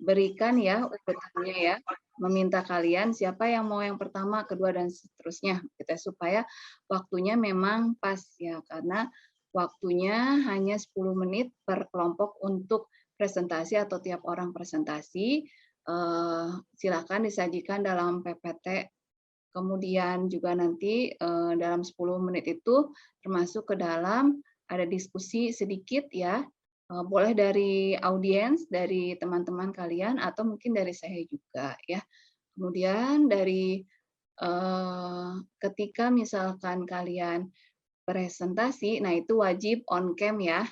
berikan ya urutannya ya, meminta kalian siapa yang mau yang pertama, kedua, dan seterusnya, gitu ya, supaya waktunya memang pas ya, karena waktunya hanya 10 menit per kelompok untuk presentasi atau tiap orang presentasi. Silakan disajikan dalam PPT. Kemudian juga nanti dalam 10 menit itu termasuk ke dalam ada diskusi sedikit ya, boleh dari audiens, dari teman-teman kalian, atau mungkin dari saya juga ya. Kemudian dari ketika misalkan kalian presentasi, nah itu wajib on cam ya,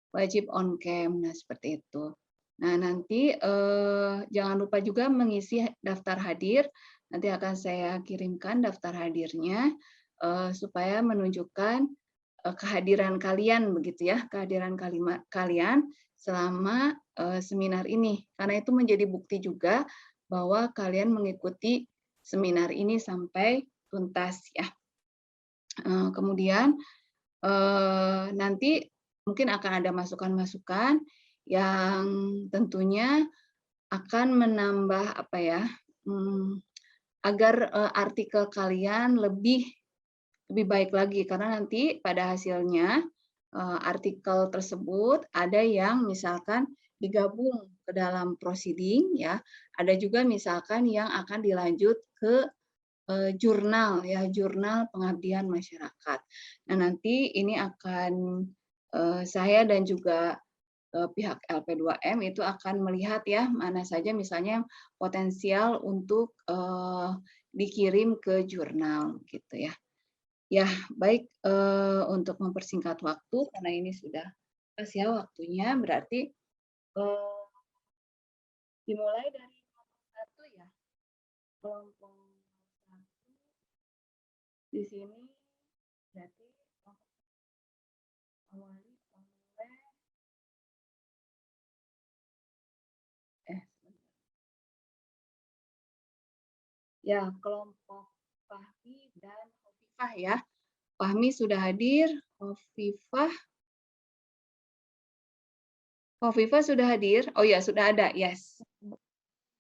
wajib on cam. Nah seperti itu. Nah nanti jangan lupa juga mengisi daftar hadir. Nanti akan saya kirimkan daftar hadirnya supaya menunjukkan kehadiran kalian begitu ya, kehadiran kalian selama seminar ini. Karena itu menjadi bukti juga bahwa kalian mengikuti seminar ini sampai tuntas ya. Kemudian nanti mungkin akan ada masukan-masukan yang tentunya akan menambah apa ya, agar artikel kalian lebih baik lagi, karena nanti pada hasilnya artikel tersebut ada yang misalkan digabung ke dalam proceeding ya, ada juga misalkan yang akan dilanjut ke jurnal ya, jurnal pengabdian masyarakat. Nah nanti ini akan saya dan juga pihak LP2M itu akan melihat ya mana saja misalnya potensial untuk dikirim ke jurnal gitu ya. Ya, baik, untuk mempersingkat waktu karena ini sudah pas ya waktunya, berarti dimulai dari kelompok 1 ya. Kelompok 1 di sini berarti kelompok awali oleh ya kelompok Fahmi dan Hovifah ya. Fahmi sudah hadir, Hovifah sudah hadir. Oh ya, sudah ada. Yes.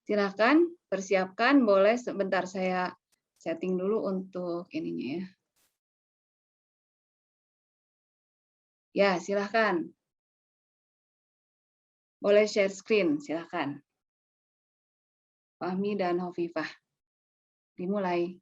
Silakan persiapkan, boleh sebentar saya setting dulu untuk ininya ya. Ya, silakan. Boleh share screen, silakan. Fahmi dan Hovifah. Dimulai.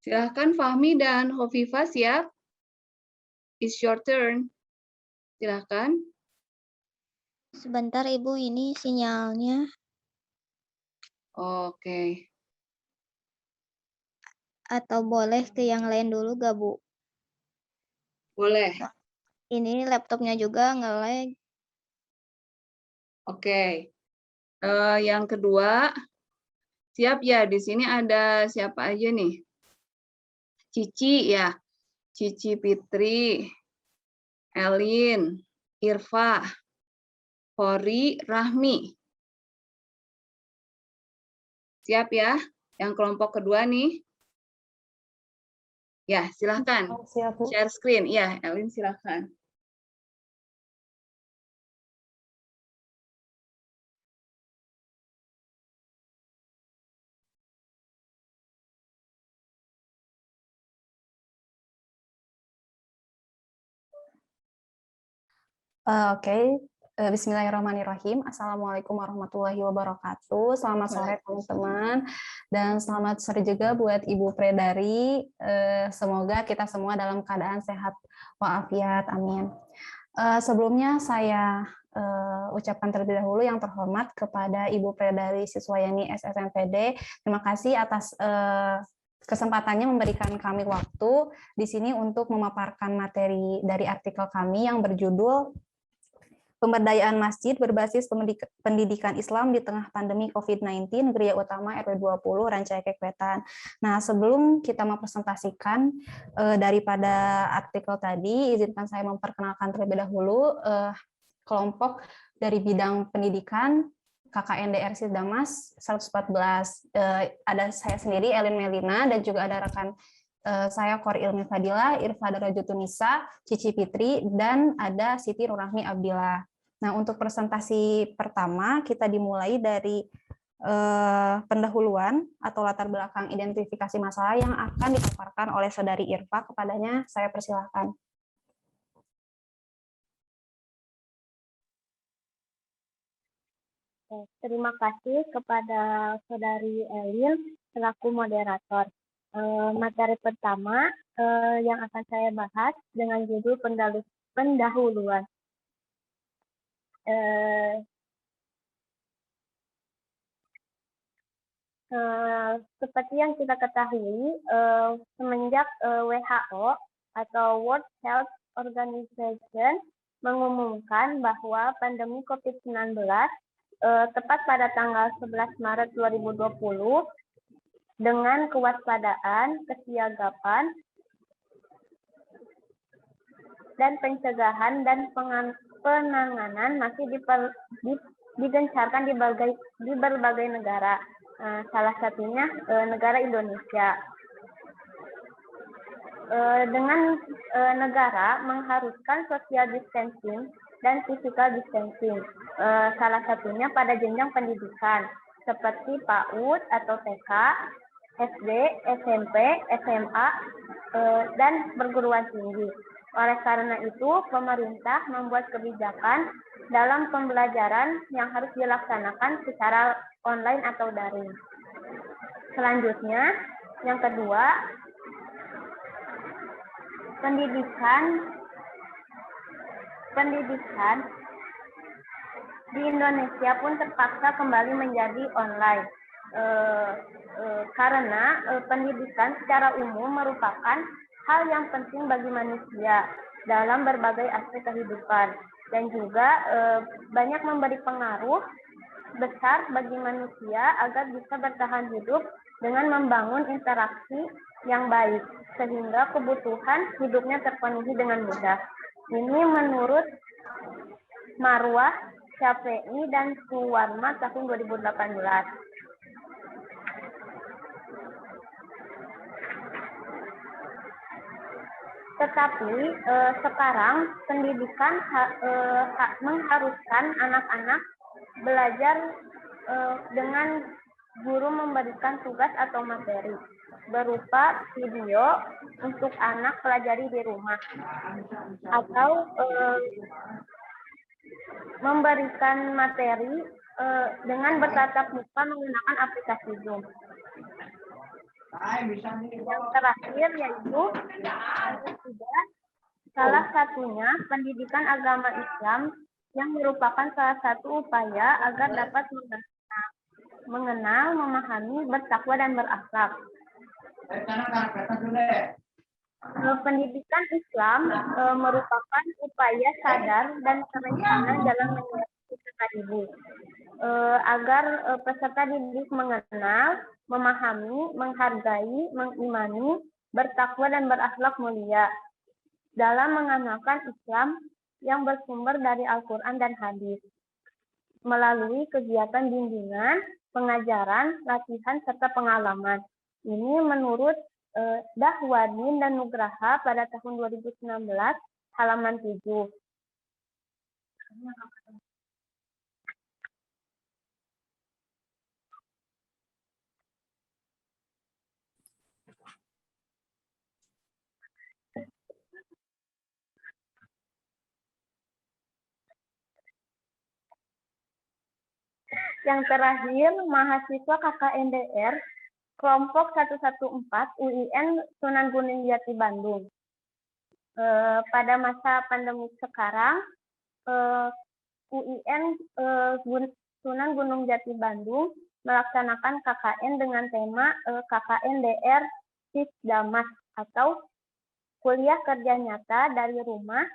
Silakan Fahmi dan Hovifah siap. It's your turn. Silakan. Sebentar Ibu, ini sinyalnya. Oke. Atau boleh ke yang lain dulu gak Bu? Boleh. Ini laptopnya juga nge-lag. Oke. Yang kedua, siap ya, di sini ada siapa aja nih? Cici ya. Cici Fitri, Elin, Irfa, Hori, Rahmi. Siap ya? Yang kelompok kedua nih. Ya, silahkan. Siap, Bu. Share screen. Ya, Elin silahkan. Oke. Bismillahirrahmanirrahim. Assalamualaikum warahmatullahi wabarakatuh. Selamat sore teman-teman dan selamat sore juga buat Ibu Predari. Semoga kita semua dalam keadaan sehat walafiat. Amin. Sebelumnya saya ucapkan terlebih dahulu yang terhormat kepada Ibu Predari Siswayani SSMPD. Terima kasih atas kesempatannya memberikan kami waktu di sini untuk memaparkan materi dari artikel kami yang berjudul Pemberdayaan Masjid berbasis pendidikan Islam di tengah pandemi COVID-19, Gereja Utama RW 20 Rancaikek Wetan. Nah, sebelum kita mempresentasikan daripada artikel tadi, izinkan saya memperkenalkan terlebih dahulu kelompok dari bidang pendidikan KKNDR Damas 114. Ada saya sendiri, Elin Melina, dan juga ada rekan saya Kor Ilmi Fadila, Irfa Darajutunisa, Cici Fitri, dan ada Siti Nurrahmi Abdillah. Nah, untuk presentasi pertama kita dimulai dari pendahuluan atau latar belakang identifikasi masalah yang akan dipaparkan oleh Saudari Irfa. Kepadanya saya persilahkan. Terima kasih kepada Saudari Elin selaku moderator. Materi pertama yang akan saya bahas dengan judul pendahuluan. Seperti yang kita ketahui, semenjak WHO atau World Health Organization mengumumkan bahwa pandemi COVID-19 tepat pada tanggal 11 Maret 2020 dengan kewaspadaan, kesiagapan, dan pencegahan dan penanganan masih digencarkan di berbagai negara. Salah satunya negara Indonesia. Dengan negara mengharuskan social distancing dan physical distancing. Salah satunya pada jenjang pendidikan seperti PAUD atau TK, SD, SMP, SMA, dan perguruan tinggi. Oleh karena itu, pemerintah membuat kebijakan dalam pembelajaran yang harus dilaksanakan secara online atau daring. Selanjutnya, yang kedua, pendidikan di Indonesia pun terpaksa kembali menjadi online karena pendidikan secara umum merupakan hal yang penting bagi manusia dalam berbagai aspek kehidupan dan juga banyak memberi pengaruh besar bagi manusia agar bisa bertahan hidup dengan membangun interaksi yang baik sehingga kebutuhan hidupnya terpenuhi dengan mudah. Ini menurut Marwah, Syafi'i, dan Suwarma tahun 2018. Tetapi sekarang pendidikan mengharuskan anak-anak belajar dengan guru memberikan tugas atau materi berupa video untuk anak pelajari di rumah atau memberikan materi dengan bertatap muka menggunakan aplikasi Zoom. Yang terakhir yaitu salah satunya pendidikan agama Islam yang merupakan salah satu upaya agar dapat mengenal, memahami, bertakwa, dan berakhlak. Pendidikan Islam merupakan upaya sadar dan terencana dalam mendidik peserta didik agar peserta didik mengenal, memahami, menghargai, mengimani, bertakwa, dan berakhlak mulia dalam mengamalkan Islam yang bersumber dari Al-Quran dan Hadis melalui kegiatan bimbingan, pengajaran, latihan, serta pengalaman. Ini menurut Dahwadin dan Nugraha pada tahun 2019, halaman 7. Yang terakhir, mahasiswa KKNDR kelompok 114 UIN Sunan Gunung Jati Bandung. Pada masa pandemi sekarang, UIN Sunan Gunung Jati Bandung melaksanakan KKN dengan tema KKNDR Sisdamas atau kuliah kerja nyata dari rumah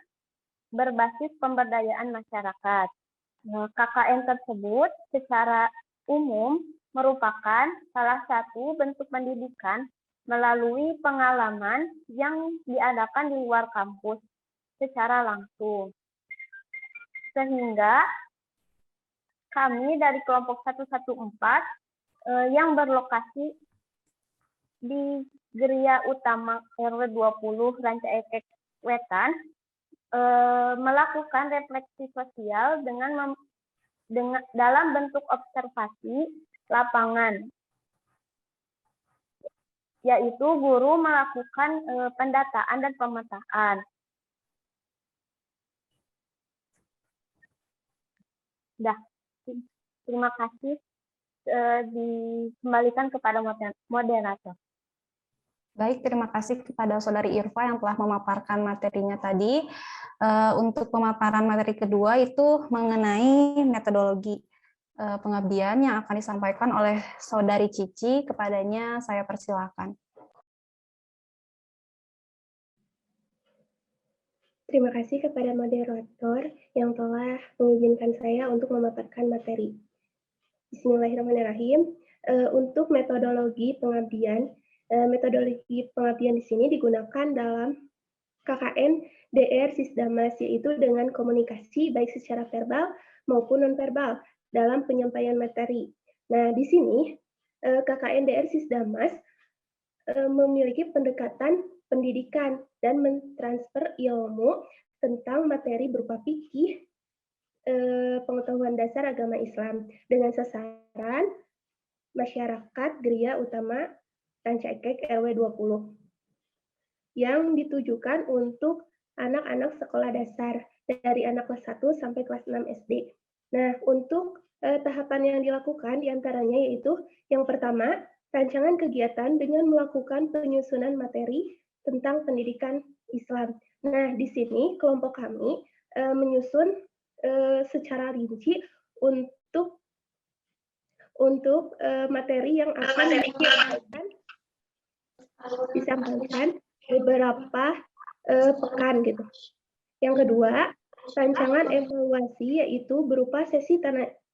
berbasis pemberdayaan masyarakat. KKN tersebut secara umum merupakan salah satu bentuk pendidikan melalui pengalaman yang diadakan di luar kampus secara langsung. Sehingga kami dari kelompok 114 yang berlokasi di Geria Utama RW 20 Rancaekek Wetan melakukan refleksi sosial dengan dalam bentuk observasi lapangan, yaitu guru melakukan pendataan dan pemetaan. Terima kasih, dikembalikan kepada moderator. Baik, terima kasih kepada Saudari Irfa yang telah memaparkan materinya tadi. Untuk pemaparan materi kedua itu mengenai metodologi pengabdian yang akan disampaikan oleh Saudari Cici. Kepadanya saya persilakan. Terima kasih kepada moderator yang telah mengizinkan saya untuk memaparkan materi. Bismillahirrahmanirrahim. Untuk metodologi pengabdian di sini digunakan dalam KKN DR Sisdamas, yaitu dengan komunikasi baik secara verbal maupun nonverbal dalam penyampaian materi. Nah, di sini KKN DR Sisdamas memiliki pendekatan pendidikan dan mentransfer ilmu tentang materi berupa fikih, pengetahuan dasar agama Islam dengan sasaran masyarakat Geria Utama Rancaekek RW 20 yang ditujukan untuk anak-anak sekolah dasar dari anak kelas 1 sampai kelas 6 SD. Nah, untuk tahapan yang dilakukan diantaranya yaitu yang pertama, rancangan kegiatan dengan melakukan penyusunan materi tentang pendidikan Islam. Nah, di sini kelompok kami menyusun secara rinci untuk materi yang akan disampaikan beberapa pekan gitu. Yang kedua, rancangan evaluasi yaitu berupa sesi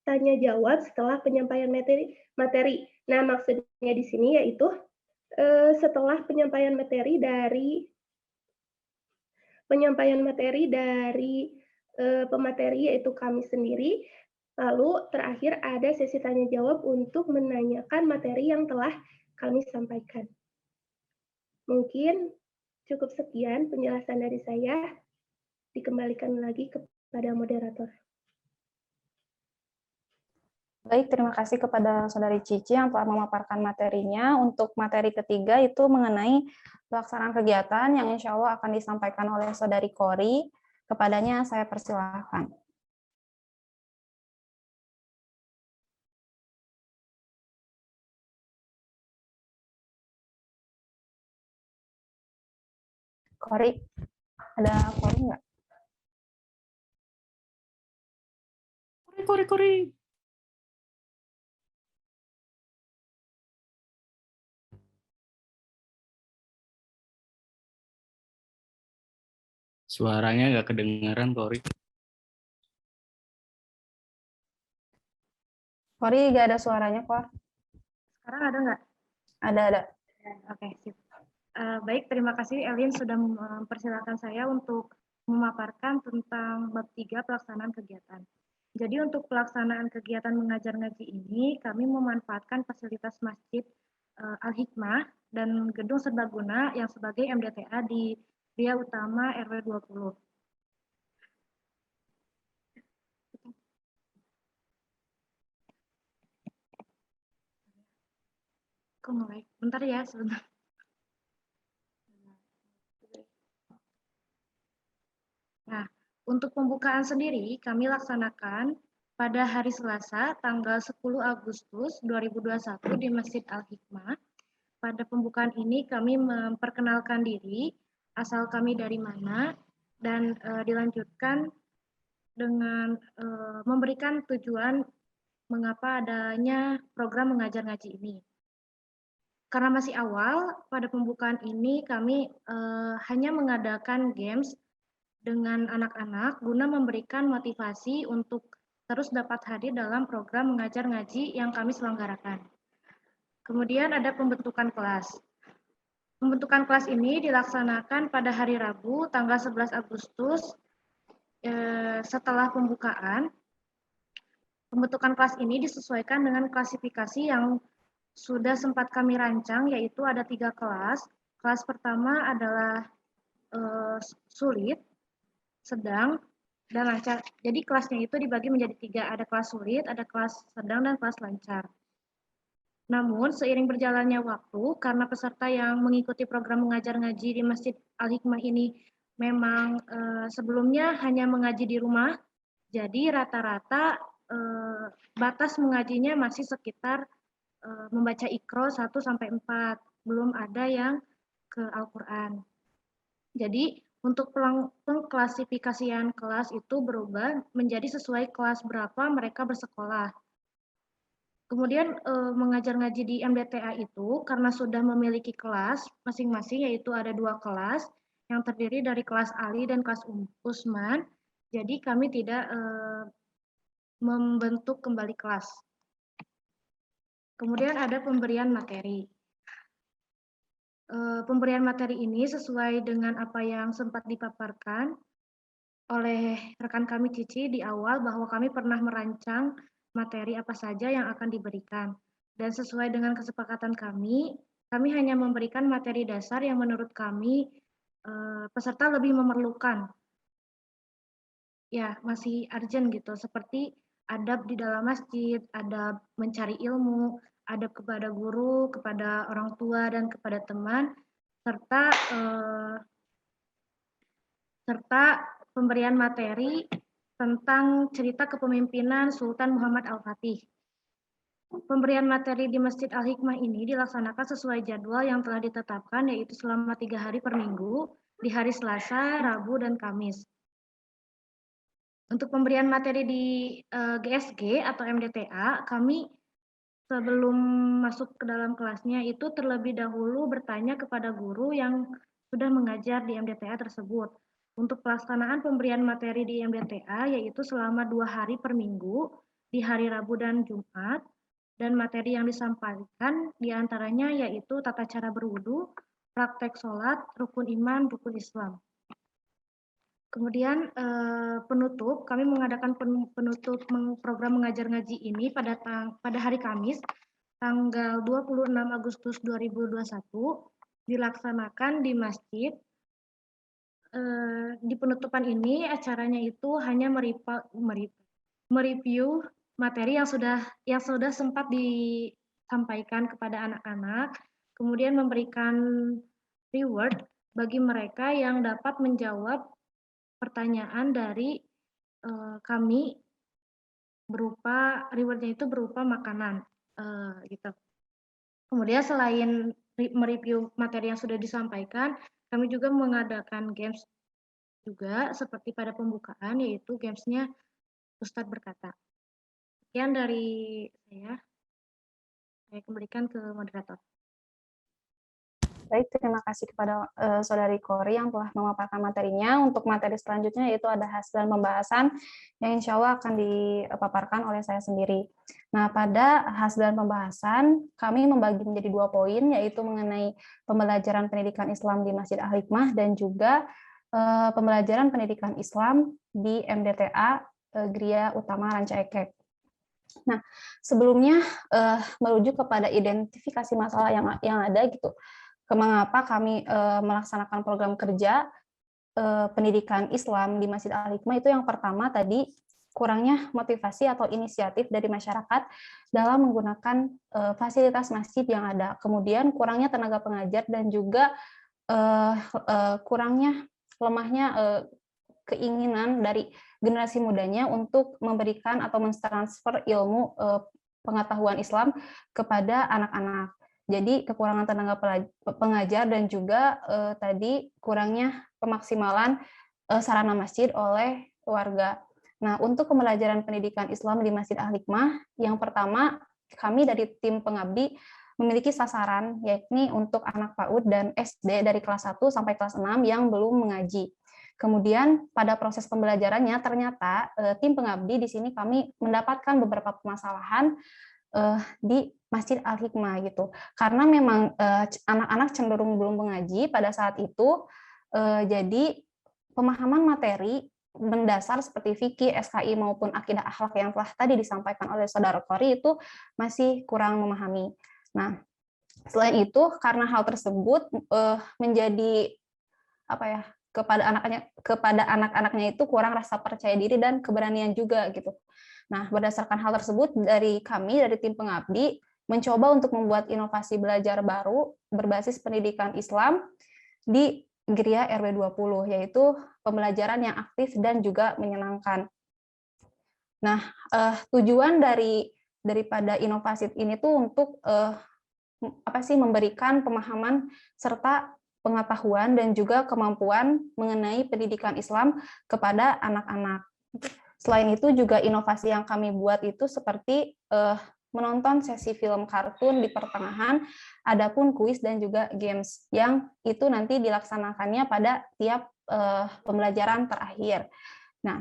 tanya jawab setelah penyampaian materi. Nah, maksudnya di sini yaitu setelah penyampaian materi dari pemateri yaitu kami sendiri, lalu terakhir ada sesi tanya jawab untuk menanyakan materi yang telah kami sampaikan. Mungkin cukup sekian penjelasan dari saya. Dikembalikan lagi kepada moderator. Baik, terima kasih kepada Saudari Cici yang telah memaparkan materinya. Untuk materi ketiga itu mengenai pelaksanaan kegiatan yang insya Allah akan disampaikan oleh Saudari Kori. Kepadanya saya persilahkan. Kori, ada Kori nggak? Kori. Suaranya nggak kedengaran, Kori. Kori nggak ada suaranya, Kor. Sekarang ada nggak? Ada. Oke, sip. Baik, terima kasih Elin sudah mempersilahkan saya untuk memaparkan tentang bab 3 pelaksanaan kegiatan. Jadi untuk pelaksanaan kegiatan mengajar ngaji ini, kami memanfaatkan fasilitas Masjid Al-Hikmah dan Gedung Serbaguna yang sebagai MDTA di Ria Utama RW 20. Kok mulai? Bentar ya, sebentar. Nah, untuk pembukaan sendiri kami laksanakan pada hari Selasa tanggal 10 Agustus 2021 di Masjid Al-Hikmah. Pada pembukaan ini kami memperkenalkan diri, asal kami dari mana, dan dilanjutkan dengan memberikan tujuan mengapa adanya program mengajar ngaji ini. Karena masih awal, pada pembukaan ini kami hanya mengadakan games dengan anak-anak guna memberikan motivasi untuk terus dapat hadir dalam program mengajar ngaji yang kami selenggarakan. Kemudian ada pembentukan kelas. Pembentukan kelas ini dilaksanakan pada hari Rabu tanggal 11 Agustus setelah pembukaan. Pembentukan kelas ini disesuaikan dengan klasifikasi yang sudah sempat kami rancang, yaitu ada 3 kelas. Kelas pertama adalah sulit, sedang, dan lancar. Jadi kelasnya itu dibagi menjadi 3, ada kelas sulit, ada kelas sedang, dan kelas lancar. Namun seiring berjalannya waktu, karena peserta yang mengikuti program mengajar ngaji di Masjid Al-Hikmah ini memang sebelumnya hanya mengaji di rumah, jadi rata-rata batas mengajinya masih sekitar membaca Iqra 1-4, belum ada yang ke Al-Quran. Jadi untuk pengklasifikasian kelas itu berubah menjadi sesuai kelas berapa mereka bersekolah. Kemudian mengajar ngaji di MDTA itu karena sudah memiliki kelas masing-masing, yaitu ada 2 kelas yang terdiri dari kelas Ali dan kelas Usman. Jadi kami tidak membentuk kembali kelas. Kemudian ada pemberian materi. Pemberian materi ini sesuai dengan apa yang sempat dipaparkan oleh rekan kami Cici di awal, bahwa kami pernah merancang materi apa saja yang akan diberikan. Dan sesuai dengan kesepakatan kami hanya memberikan materi dasar yang menurut kami peserta lebih memerlukan. Ya, masih urgent gitu, seperti adab di dalam masjid, adab mencari ilmu, adab kepada guru, kepada orang tua, dan kepada teman, serta pemberian materi tentang cerita kepemimpinan Sultan Muhammad Al-Fatih. Pemberian materi di Masjid Al-Hikmah ini dilaksanakan sesuai jadwal yang telah ditetapkan, yaitu selama 3 hari per minggu, di hari Selasa, Rabu, dan Kamis. Untuk pemberian materi di GSG atau MDTA, kami sebelum masuk ke dalam kelasnya itu terlebih dahulu bertanya kepada guru yang sudah mengajar di MDTA tersebut. Untuk pelaksanaan pemberian materi di MDTA yaitu selama 2 hari per minggu di hari Rabu dan Jumat, dan materi yang disampaikan diantaranya yaitu tata cara berwudu, praktek sholat, rukun iman, rukun Islam. Kemudian penutup, kami mengadakan penutup program mengajar ngaji ini pada hari Kamis, tanggal 26 Agustus 2021, dilaksanakan di masjid. Di penutupan ini acaranya itu hanya mereview materi yang sudah sempat disampaikan kepada anak-anak, kemudian memberikan reward bagi mereka yang dapat menjawab pertanyaan dari kami, berupa rewardnya itu berupa makanan gitu. Kemudian selain mereview materi yang sudah disampaikan, kami juga mengadakan games juga seperti pada pembukaan, yaitu gamesnya Ustadz Berkata. Sekian dari saya kembalikan ke moderator. Baik, terima kasih kepada Saudari Kori yang telah memaparkan materinya. Untuk materi selanjutnya yaitu ada hasil pembahasan yang insya Allah akan dipaparkan oleh saya sendiri. Nah, pada hasil pembahasan kami membagi menjadi 2 poin, yaitu mengenai pembelajaran pendidikan Islam di Masjid Al-Hikmah dan juga pembelajaran pendidikan Islam di MDTA Gria Utama Ranca Ekek. Nah, sebelumnya merujuk kepada identifikasi masalah yang ada gitu. Mengapa kami melaksanakan program kerja pendidikan Islam di Masjid Al-Hikmah itu yang pertama tadi kurangnya motivasi atau inisiatif dari masyarakat dalam menggunakan fasilitas masjid yang ada. Kemudian kurangnya tenaga pengajar dan juga kurangnya lemahnya keinginan dari generasi mudanya untuk memberikan atau mentransfer ilmu pengetahuan Islam kepada anak-anak. Jadi kekurangan tenaga pengajar dan juga tadi kurangnya pemaksimalan sarana masjid oleh warga. Nah, untuk pembelajaran pendidikan Islam di Masjid Al-Hikmah, yang pertama kami dari tim pengabdi memiliki sasaran, yakni untuk anak PAUD dan SD dari kelas 1 sampai kelas 6 yang belum mengaji. Kemudian pada proses pembelajarannya ternyata tim pengabdi di sini kami mendapatkan beberapa permasalahan di Masjid Al-Hikmah gitu. Karena memang anak-anak cenderung belum mengaji pada saat itu, jadi pemahaman materi mendasar seperti fikih, SKI maupun akidah akhlak yang telah tadi disampaikan oleh Saudara Kori itu masih kurang memahami. Nah, selain itu karena hal tersebut menjadi kepada anak-anaknya itu kurang rasa percaya diri dan keberanian juga gitu. Nah, berdasarkan hal tersebut dari kami dari tim pengabdi mencoba untuk membuat inovasi belajar baru berbasis pendidikan Islam di Gria RW 20, yaitu pembelajaran yang aktif dan juga menyenangkan. Nah, tujuan daripada inovasi ini tuh untuk memberikan pemahaman serta pengetahuan dan juga kemampuan mengenai pendidikan Islam kepada anak-anak. Selain itu juga inovasi yang kami buat itu seperti menonton sesi film kartun di pertengahan, adapun kuis dan juga games yang itu nanti dilaksanakannya pada tiap pembelajaran terakhir. Nah,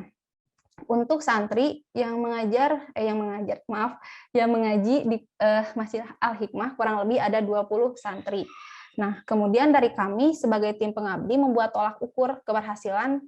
untuk santri yang mengaji di Masjid Al-Hikmah kurang lebih ada 20 santri. Nah, kemudian dari kami sebagai tim pengabdi membuat tolak ukur keberhasilan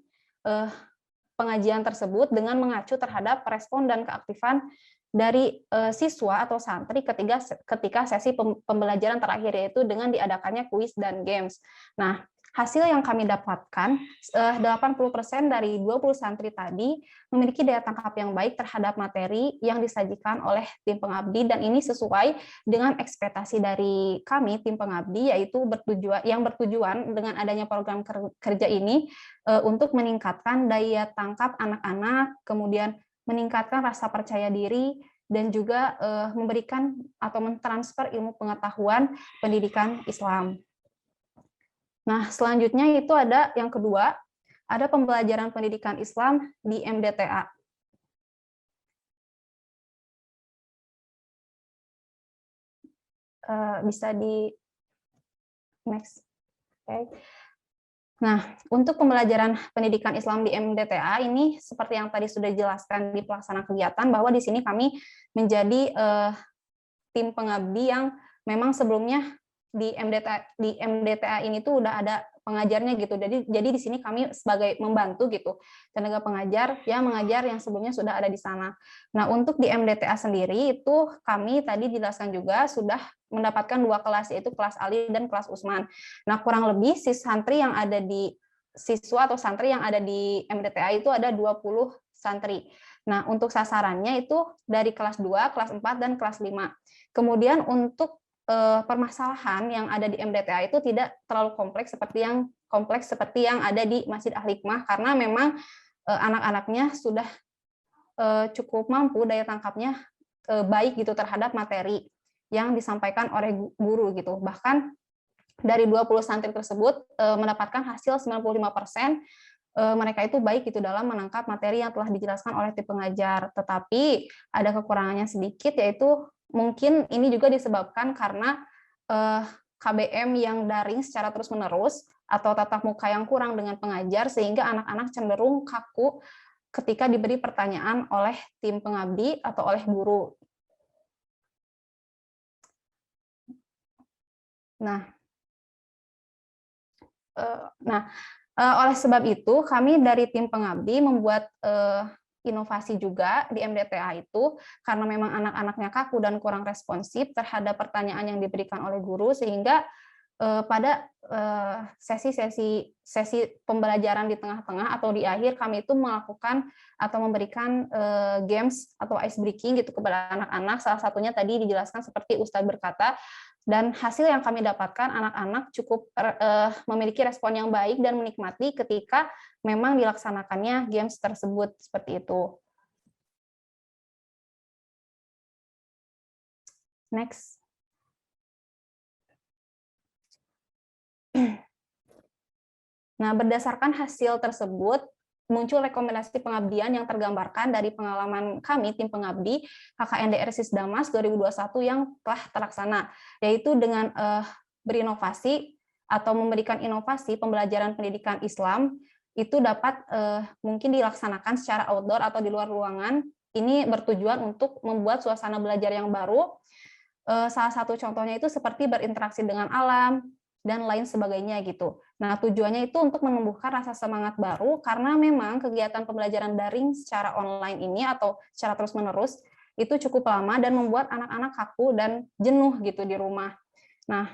pengajian tersebut dengan mengacu terhadap respon dan keaktifan dari siswa atau santri ketika sesi pembelajaran terakhir, yaitu dengan diadakannya kuis dan games. Nah, hasil yang kami dapatkan, 80% dari 20 santri tadi memiliki daya tangkap yang baik terhadap materi yang disajikan oleh tim pengabdi, dan ini sesuai dengan ekspektasi dari kami, tim pengabdi, yaitu bertujuan dengan adanya program kerja ini untuk meningkatkan daya tangkap anak-anak, kemudian meningkatkan rasa percaya diri, dan juga memberikan atau mentransfer ilmu pengetahuan pendidikan Islam. Nah, selanjutnya itu ada yang kedua, ada pembelajaran pendidikan Islam di MDTA. Bisa di next. Okay. Nah, untuk pembelajaran pendidikan Islam di MDTA ini seperti yang tadi sudah dijelaskan di pelaksana kegiatan, bahwa di sini kami menjadi tim pengabdi yang memang sebelumnya di MDTA ini tuh udah ada pengajarnya gitu. Jadi di sini kami sebagai membantu gitu, tenaga pengajar yang mengajar yang sebelumnya sudah ada di sana. Nah, untuk di MDTA sendiri itu kami tadi dijelaskan juga sudah mendapatkan 2 kelas, yaitu kelas Ali dan kelas Usman. Nah, kurang lebih siswa atau santri yang ada di MDTA itu ada 20 santri. Nah, untuk sasarannya itu dari kelas 2, kelas 4, dan kelas 5. Kemudian untuk permasalahan yang ada di MDTA itu tidak terlalu kompleks seperti yang ada di Masjid Al-Hikmah, karena memang anak-anaknya sudah cukup mampu, daya tangkapnya baik gitu terhadap materi yang disampaikan oleh guru gitu. Bahkan dari 20 santri tersebut mendapatkan hasil 95%, mereka itu baik gitu dalam menangkap materi yang telah dijelaskan oleh tim pengajar. Tetapi ada kekurangannya sedikit, yaitu mungkin ini juga disebabkan karena KBM yang daring secara terus-menerus atau tatap muka yang kurang dengan pengajar, sehingga anak-anak cenderung kaku ketika diberi pertanyaan oleh tim pengabdi atau oleh guru. Oleh sebab itu, kami dari tim pengabdi membuat inovasi juga di MDTA itu, karena memang anak-anaknya kaku dan kurang responsif terhadap pertanyaan yang diberikan oleh guru, sehingga pada sesi pembelajaran di tengah-tengah atau di akhir, kami itu melakukan atau memberikan games atau ice breaking gitu kepada anak-anak. Salah satunya tadi dijelaskan seperti Ustadz berkata, dan hasil yang kami dapatkan, anak-anak cukup memiliki respon yang baik dan menikmati ketika memang dilaksanakannya games tersebut, seperti itu. Next. Nah, berdasarkan hasil tersebut, muncul rekomendasi pengabdian yang tergambarkan dari pengalaman kami, tim pengabdi KKNDR Sisdamas 2021 yang telah terlaksana, yaitu dengan berinovasi atau memberikan inovasi pembelajaran pendidikan Islam, itu dapat mungkin dilaksanakan secara outdoor atau di luar ruangan. Ini bertujuan untuk membuat suasana belajar yang baru. Salah satu contohnya itu seperti berinteraksi dengan alam, dan lain sebagainya gitu. Nah, tujuannya itu untuk menumbuhkan rasa semangat baru, karena memang kegiatan pembelajaran daring secara online ini atau secara terus-menerus itu cukup lama dan membuat anak-anak kaku dan jenuh gitu di rumah. Nah,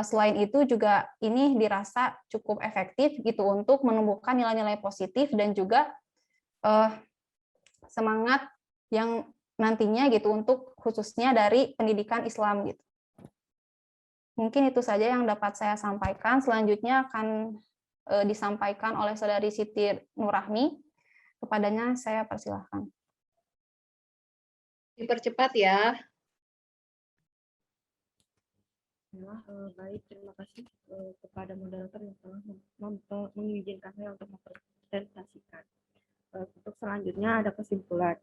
selain itu juga ini dirasa cukup efektif gitu untuk menumbuhkan nilai-nilai positif dan juga semangat yang nantinya gitu untuk khususnya dari pendidikan Islam gitu. Mungkin itu saja yang dapat saya sampaikan. Selanjutnya akan disampaikan oleh Saudari Siti Nurrahmi. Kepadanya saya persilahkan. Dipercepat ya. Baik, terima kasih kepada moderator yang telah mengizinkan saya untuk mempresentasikan. Untuk selanjutnya ada kesimpulan.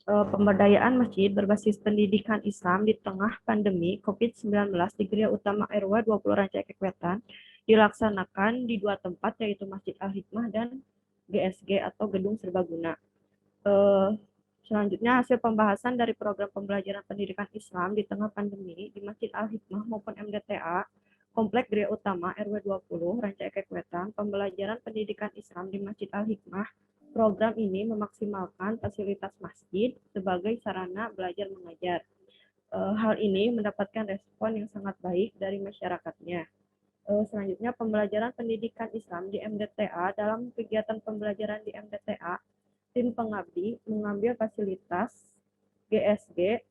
Pemberdayaan masjid berbasis pendidikan Islam di tengah pandemi COVID-19 di Gereja Utama RW 20 Rancaikek Wetan dilaksanakan di 2 tempat, yaitu Masjid Al-Hikmah dan GSG atau Gedung Serbaguna. Selanjutnya, hasil pembahasan dari program pembelajaran pendidikan Islam di tengah pandemi di Masjid Al-Hikmah maupun MDTA, Komplek Gereja Utama RW 20 Rancaikek Wetan, pembelajaran pendidikan Islam di Masjid Al-Hikmah. Program ini memaksimalkan fasilitas masjid sebagai sarana belajar mengajar. Hal ini mendapatkan respon yang sangat baik dari masyarakatnya. Selanjutnya, pembelajaran pendidikan Islam di MDTA. Dalam kegiatan pembelajaran di MDTA, tim pengabdi mengambil fasilitas GSG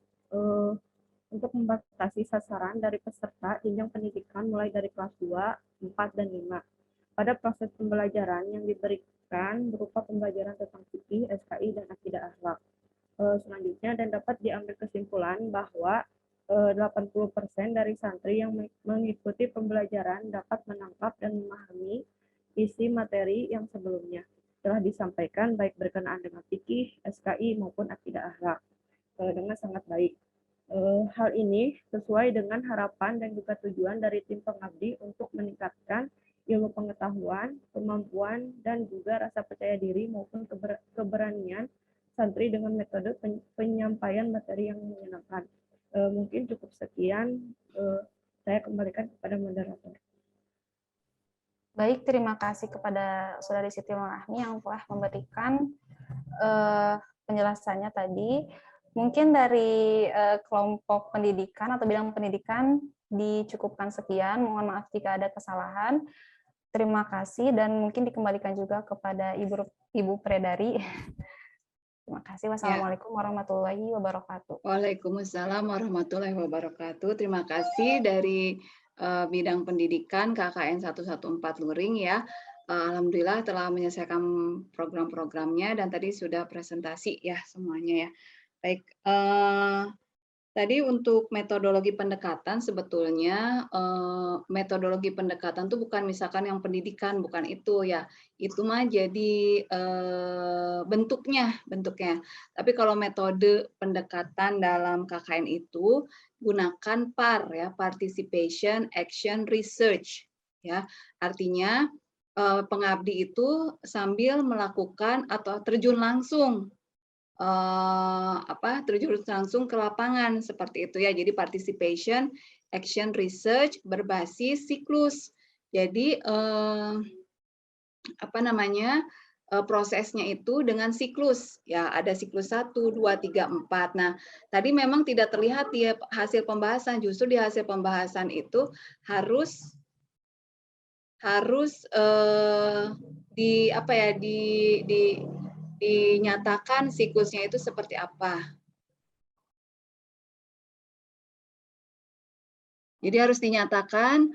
untuk membatasi sasaran dari peserta jenjang pendidikan mulai dari kelas 2, 4, dan 5. Pada proses pembelajaran yang diberikan berupa pembelajaran tentang fikih, SKI, dan akidah akhlak. Selanjutnya, dan dapat diambil kesimpulan bahwa 80% dari santri yang mengikuti pembelajaran dapat menangkap dan memahami isi materi yang sebelumnya telah disampaikan, baik berkenaan dengan fikih, SKI, maupun akidah akhlak dengan sangat baik. Hal ini sesuai dengan harapan dan juga tujuan dari tim pengabdi untuk meningkatkan ilmu pengetahuan, kemampuan, dan juga rasa percaya diri maupun keberanian santri dengan metode penyampaian materi yang menyenangkan. Mungkin cukup sekian, saya kembalikan kepada moderator. Baik, terima kasih kepada Saudari Siti Nurrahmi yang telah memberikan penjelasannya tadi. Mungkin dari kelompok pendidikan atau bidang pendidikan dicukupkan sekian. Mohon maaf jika ada kesalahan. Terima kasih dan mungkin dikembalikan juga kepada Ibu Predari. Terima kasih. Wassalamualaikum warahmatullahi wabarakatuh. Waalaikumsalam warahmatullahi wabarakatuh. Terima kasih dari bidang pendidikan KKN 114 Luring ya. Alhamdulillah telah menyelesaikan program-programnya dan tadi sudah presentasi ya semuanya ya. Baik, Tadi untuk metodologi pendekatan sebetulnya metodologi pendekatan itu bukan misalkan yang pendidikan, bukan itu ya. Itu mah jadi bentuknya. Tapi kalau metode pendekatan dalam KKN itu gunakan PAR ya, participation, action, research ya. Artinya pengabdi itu sambil melakukan atau terjun langsung terjun langsung ke lapangan seperti itu ya. Jadi participation, action, research berbasis siklus. Jadi prosesnya itu dengan siklus ya, ada siklus 1, 2, 3, 4. Nah, tadi memang tidak terlihat di hasil pembahasan, justru di hasil pembahasan itu harus dinyatakan siklusnya itu seperti apa. Jadi harus dinyatakan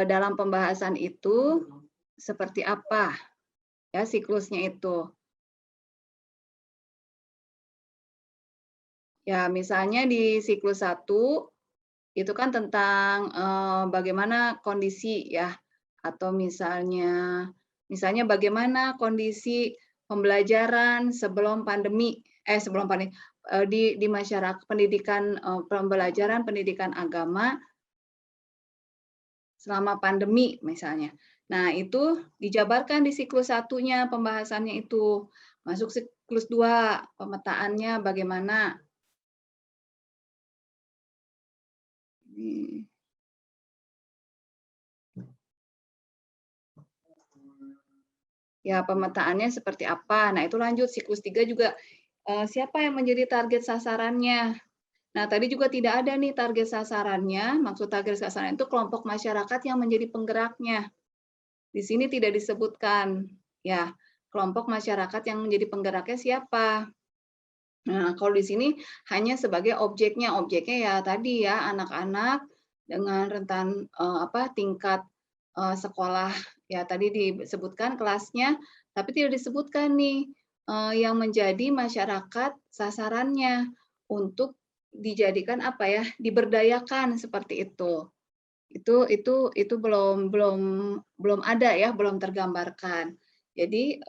dalam pembahasan itu seperti apa ya siklusnya itu. Ya, misalnya di siklus 1 itu kan tentang bagaimana kondisi ya, atau misalnya bagaimana kondisi pembelajaran sebelum pandemi di masyarakat pendidikan pembelajaran pendidikan agama selama pandemi misalnya. Nah, itu dijabarkan di siklus 1-nya pembahasannya itu. Masuk siklus 2, pemetaannya bagaimana. Ya, pemetaannya seperti apa. Nah, itu lanjut siklus 3 juga siapa yang menjadi target sasarannya. Nah, tadi juga tidak ada nih target sasarannya. Maksud target sasaran itu kelompok masyarakat yang menjadi penggeraknya. Di sini tidak disebutkan ya, kelompok masyarakat yang menjadi penggeraknya siapa. Nah, kalau di sini hanya sebagai objeknya ya tadi ya, anak-anak dengan rentan tingkat sekolah ya tadi disebutkan kelasnya, tapi tidak disebutkan nih yang menjadi masyarakat sasarannya untuk dijadikan diberdayakan seperti itu. Itu belum ada ya, belum tergambarkan. Jadi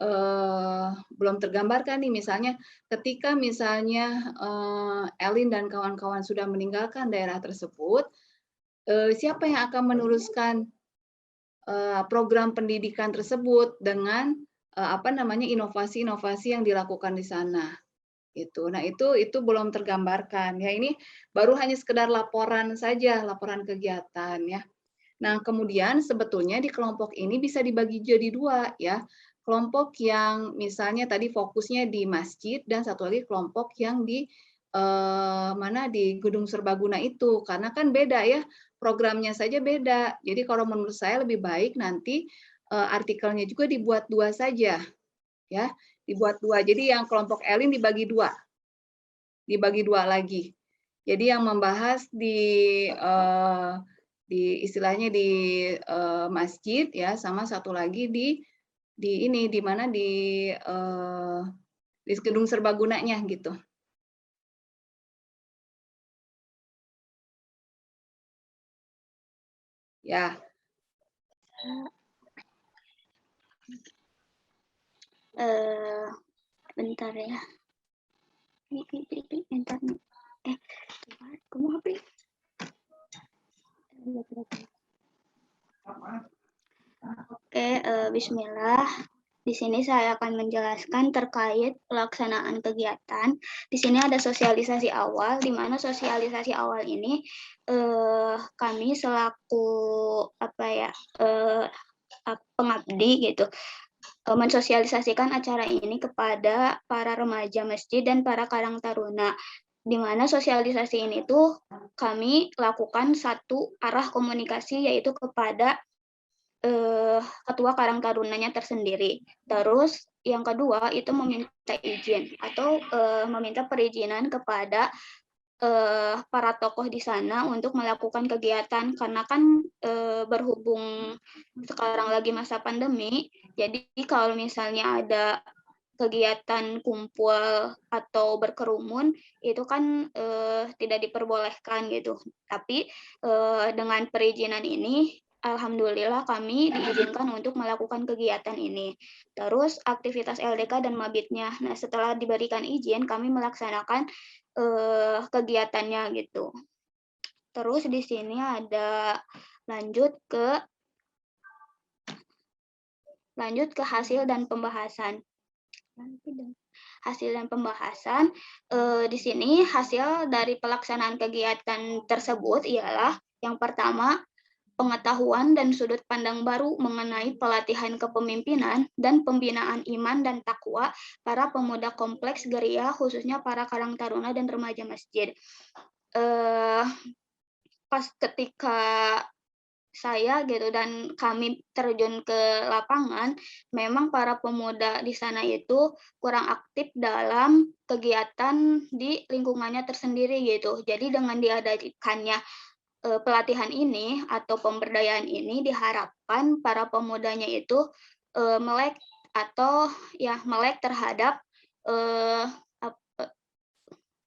belum tergambarkan nih misalnya ketika misalnya Elin dan kawan-kawan sudah meninggalkan daerah tersebut, siapa yang akan meneruskan program pendidikan tersebut dengan inovasi-inovasi yang dilakukan di sana. Nah, itu belum tergambarkan ya, ini baru hanya sekedar laporan saja, laporan kegiatan ya. Nah, kemudian sebetulnya di kelompok ini bisa dibagi jadi 2 ya. Kelompok yang misalnya tadi fokusnya di masjid dan satu lagi kelompok yang di di gedung serbaguna itu, karena kan beda ya, programnya saja beda. Jadi kalau menurut saya lebih baik nanti artikelnya juga dibuat 2 saja ya, dibuat 2. Jadi yang kelompok Elin dibagi 2 lagi. Jadi yang membahas di istilahnya di masjid ya, sama satu lagi di gedung serbagunanya gitu. Ya. Bentar ya. Bentar. Kamu HP? Oke, bismillah. Di sini saya akan menjelaskan terkait pelaksanaan kegiatan. Di sini ada sosialisasi awal, di mana sosialisasi awal ini kami selaku pengabdi gitu mensosialisasikan acara ini kepada para remaja masjid dan para karang taruna. Di mana sosialisasi ini tuh kami lakukan satu arah komunikasi yaitu kepada ketua karang tarunanya tersendiri. Terus yang kedua itu meminta izin atau meminta perizinan kepada para tokoh di sana untuk melakukan kegiatan, karena kan berhubung sekarang lagi masa pandemi, jadi kalau misalnya ada kegiatan kumpul atau berkerumun itu kan tidak diperbolehkan gitu. Tapi dengan perizinan ini, alhamdulillah kami diizinkan untuk melakukan kegiatan ini. Terus aktivitas LDK dan mabitnya. Nah, setelah diberikan izin, kami melaksanakan kegiatannya gitu. Terus di sini ada lanjut ke hasil dan pembahasan. Hasil dan pembahasan, di sini hasil dari pelaksanaan kegiatan tersebut ialah yang pertama, pengetahuan dan sudut pandang baru mengenai pelatihan kepemimpinan dan pembinaan iman dan takwa para pemuda kompleks Geria, khususnya para Karang Taruna dan remaja masjid. Pas ketika saya gitu dan kami terjun ke lapangan, memang para pemuda di sana itu kurang aktif dalam kegiatan di lingkungannya tersendiri gitu. Jadi dengan diadakannya pelatihan ini atau pemberdayaan ini diharapkan para pemudanya itu melek atau ya melek terhadap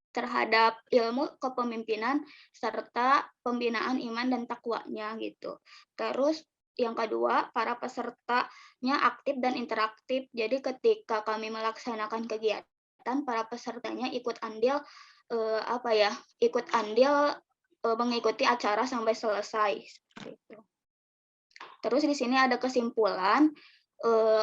terhadap ilmu kepemimpinan serta pembinaan iman dan takwanya gitu. Terus yang kedua, para pesertanya aktif dan interaktif. Jadi ketika kami melaksanakan kegiatan, para pesertanya ikut andil mengikuti acara sampai selesai. Gitu. Terus di sini ada kesimpulan.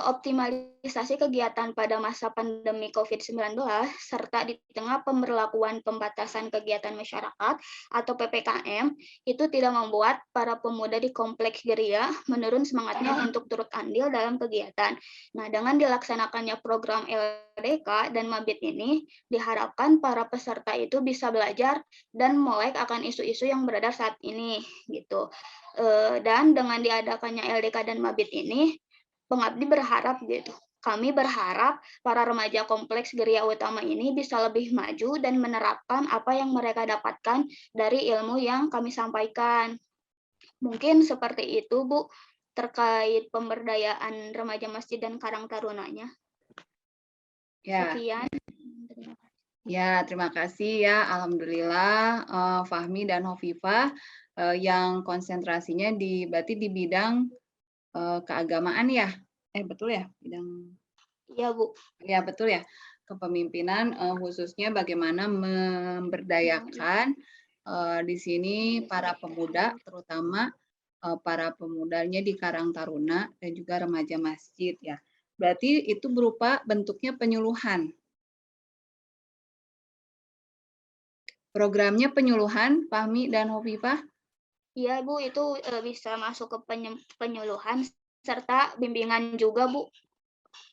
Optimalisasi kegiatan pada masa pandemi COVID-19 serta di tengah pemberlakuan pembatasan kegiatan masyarakat atau PPKM itu tidak membuat para pemuda di Kompleks Geria menurun semangatnya untuk turut andil dalam kegiatan. Nah, dengan dilaksanakannya program LDK dan Mabit ini diharapkan para peserta itu bisa belajar dan melek akan isu-isu yang beredar saat ini gitu. Dan dengan diadakannya LDK dan Mabit ini pengabdi berharap gitu. Kami berharap para remaja Kompleks Geria Utama ini bisa lebih maju dan menerapkan apa yang mereka dapatkan dari ilmu yang kami sampaikan. Mungkin seperti itu, Bu, terkait pemberdayaan remaja masjid dan Karang Tarunanya. Ya. Sekian. Ya, terima kasih ya. Alhamdulillah Fahmi dan Hovifah yang konsentrasinya berarti di bidang keagamaan ya, betul ya bidang. Iya Bu. Ya betul ya, kepemimpinan khususnya bagaimana memberdayakan di sini para pemuda, terutama para pemudanya di Karang Taruna dan juga remaja masjid ya. Berarti itu berupa bentuknya penyuluhan. Programnya penyuluhan, Fahmi dan Hovifah? Iya Bu, itu bisa masuk ke penyuluhan serta bimbingan juga Bu.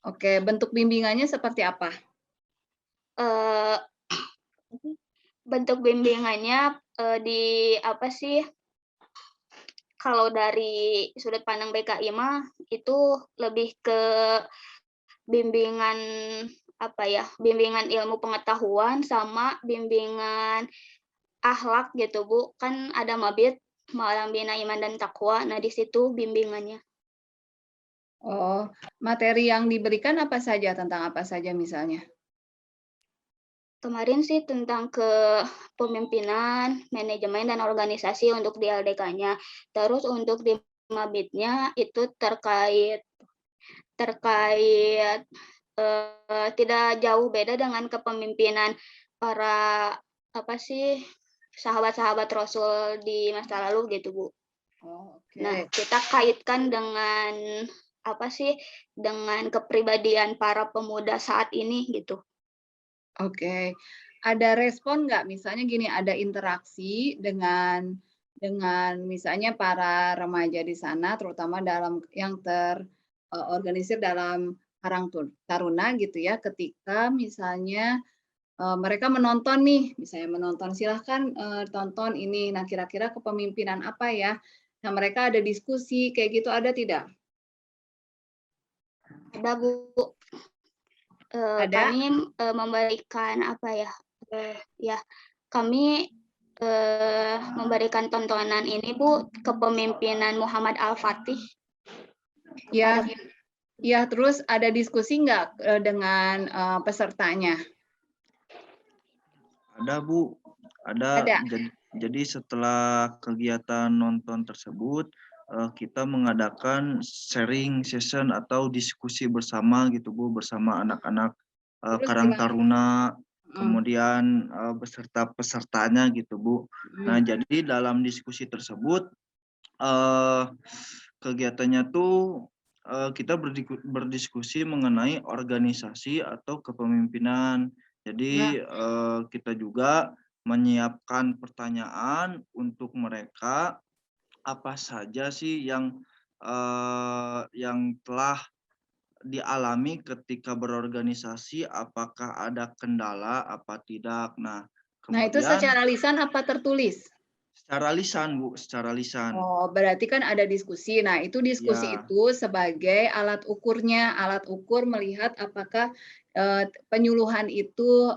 Oke, bentuk bimbingannya seperti apa? Bentuk bimbingannya di apa sih? Kalau dari sudut pandang BKI mah itu lebih ke bimbingan bimbingan ilmu pengetahuan sama bimbingan akhlak gitu Bu. Kan ada Mabit, Malam Bina Iman dan Takwa. Nah, di situ bimbingannya. Oh, materi yang diberikan apa saja, tentang apa saja misalnya? Kemarin sih tentang kepemimpinan, manajemen, dan organisasi untuk di LDK-nya. Terus untuk di Mabitnya itu terkait tidak jauh beda dengan kepemimpinan para sahabat-sahabat Rasul di masa lalu gitu Bu. Oh, okay. Nah, kita kaitkan dengan dengan kepribadian para pemuda saat ini gitu. Oke, ada respon nggak? Misalnya gini, ada interaksi dengan misalnya para remaja di sana, terutama dalam yang terorganisir dalam Karang Taruna gitu ya, ketika misalnya mereka menonton nih, misalnya menonton, silahkan tonton ini, nah kira-kira kepemimpinan apa ya? Nah mereka ada diskusi, kayak gitu ada tidak? Ada Bu. Ada? Kami memberikan kami memberikan tontonan ini Bu, kepemimpinan Muhammad Al-Fatih. Ya, Ya, terus ada diskusi nggak dengan pesertanya? Ada Bu, ada. Ada. Jadi setelah kegiatan nonton tersebut, kita mengadakan sharing session atau diskusi bersama gitu Bu, bersama anak-anak Terus Karang gimana? Taruna, kemudian beserta pesertanya gitu Bu. Nah, jadi dalam diskusi tersebut kegiatannya tuh kita berdiskusi mengenai organisasi atau kepemimpinan. Jadi kita juga menyiapkan pertanyaan untuk mereka apa saja sih yang telah dialami ketika berorganisasi, apakah ada kendala apa tidak. Nah, itu kemudian secara lisan apa tertulis? secara lisan Bu, secara lisan. Oh, berarti kan ada diskusi. Nah, itu diskusi Ya. itu sebagai alat ukurnya, alat ukur melihat apakah penyuluhan itu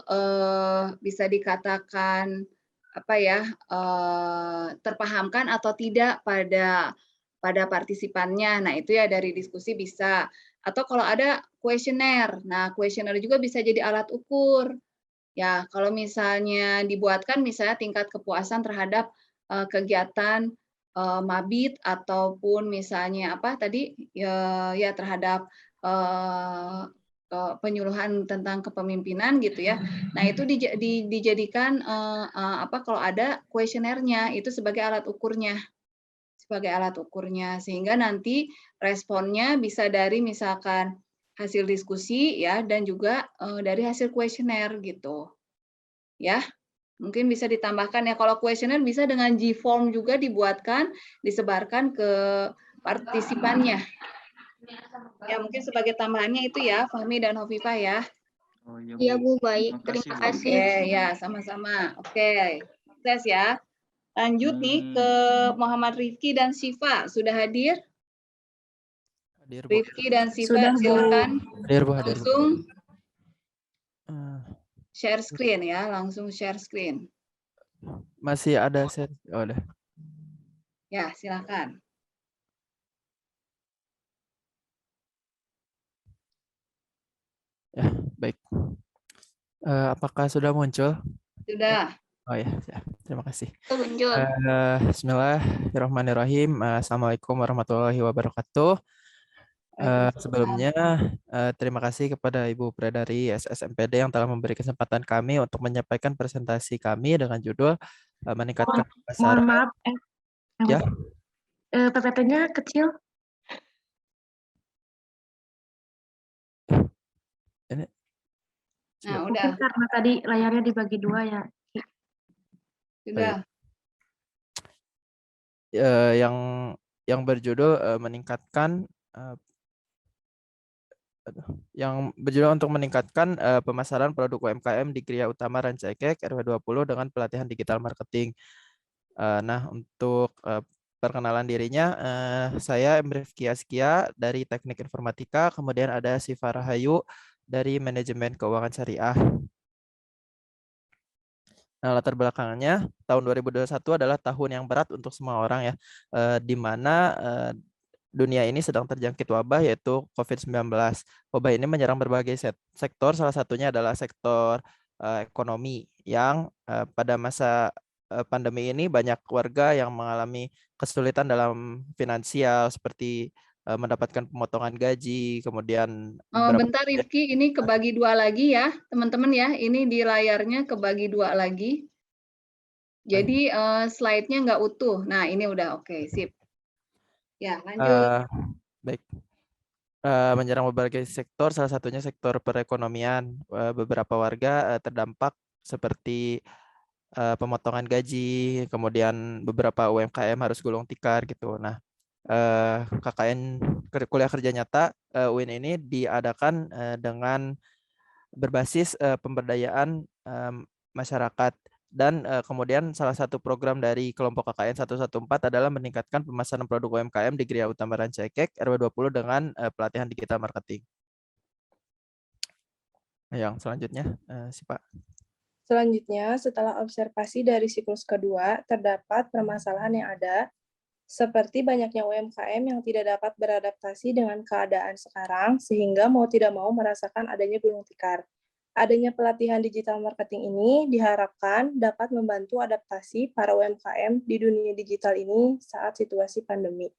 bisa dikatakan apa ya, terpahamkan atau tidak pada partisipannya. Nah, itu ya dari diskusi bisa. Atau kalau ada kuesioner. Nah, kuesioner juga bisa jadi alat ukur. Ya, kalau misalnya dibuatkan misalnya tingkat kepuasan terhadap kegiatan mabit ataupun misalnya apa tadi ya terhadap penyuluhan tentang kepemimpinan gitu ya. Nah, itu dijadikan apa kalau ada kuesionernya itu sebagai alat ukurnya. Sebagai alat ukurnya sehingga nanti responnya bisa dari misalkan hasil diskusi ya dan juga dari hasil kuesioner gitu. Ya. Mungkin bisa ditambahkan ya, kalau kuesioner bisa dengan G-form juga dibuatkan, disebarkan ke partisipannya. Ya, mungkin sebagai tambahannya itu ya, Fahmi dan Hovifah ya. Oh, iya, Iya Bu, baik. Makasih, Terima Bu. kasih. Oke, ya sama-sama. Oke, sukses ya. Lanjut nih ke Muhammad Rifki dan Syifa. Sudah hadir? Hadir, Bu. Rifki dan Syifa, Sudah, Bu. silakan Hadir, Bu. Hadir, Bu. langsung share screen ya, langsung share screen. Masih ada share. Oh, udah. Ya, silakan. Ya, baik. Apakah sudah muncul? Sudah. Oh ya, terima kasih. Muncul. Bismillahirrahmanirrahim. Assalamualaikum warahmatullahi wabarakatuh. Sebelumnya, terima kasih kepada Ibu Predari SSMPD yang telah memberi kesempatan kami untuk menyampaikan presentasi kami dengan judul meningkatkan Mohon pasaran. maaf, Ya. PPT-nya kecil. Ini. Nah, Mungkin udah. karena tadi layarnya dibagi dua ya. Sudah. Yang berjudul meningkatkan untuk meningkatkan pemasaran produk UMKM di Gria Utama Rancaikek RW20 dengan pelatihan digital marketing. Nah, untuk perkenalan dirinya, saya Rifki Askia dari Teknik Informatika, kemudian ada Syifa Rahayu dari Manajemen Keuangan Syariah. Nah, latar belakangnya tahun 2021 adalah tahun yang berat untuk semua orang ya, di mana dunia ini sedang terjangkit wabah yaitu COVID-19. Wabah ini menyerang berbagai sektor, salah satunya adalah sektor ekonomi yang pada masa pandemi ini banyak warga yang mengalami kesulitan dalam finansial seperti mendapatkan pemotongan gaji, kemudian Bentar Rifki, ini kebagi dua lagi ya, teman-teman ya. Ini di layarnya kebagi dua lagi. Jadi slide-nya nggak utuh. Nah, ini udah oke, sip. Ya, lanjut. Baik. Menyerang berbagai sektor, salah satunya sektor perekonomian. Beberapa warga terdampak seperti pemotongan gaji, kemudian beberapa UMKM harus gulung tikar gitu. Nah, KKN kuliah kerja nyata UIN ini diadakan dengan berbasis pemberdayaan masyarakat. Dan kemudian salah satu program dari kelompok KKN 114 adalah meningkatkan pemasaran produk UMKM di Gria Utama Rancaikek RW20 dengan pelatihan digital marketing. Yang selanjutnya, Pak. Selanjutnya, setelah observasi dari siklus kedua, terdapat permasalahan yang ada seperti banyaknya UMKM yang tidak dapat beradaptasi dengan keadaan sekarang, sehingga mau tidak mau merasakan adanya gulung tikar. Adanya pelatihan digital marketing ini diharapkan dapat membantu adaptasi para UMKM di dunia digital ini saat situasi pandemi.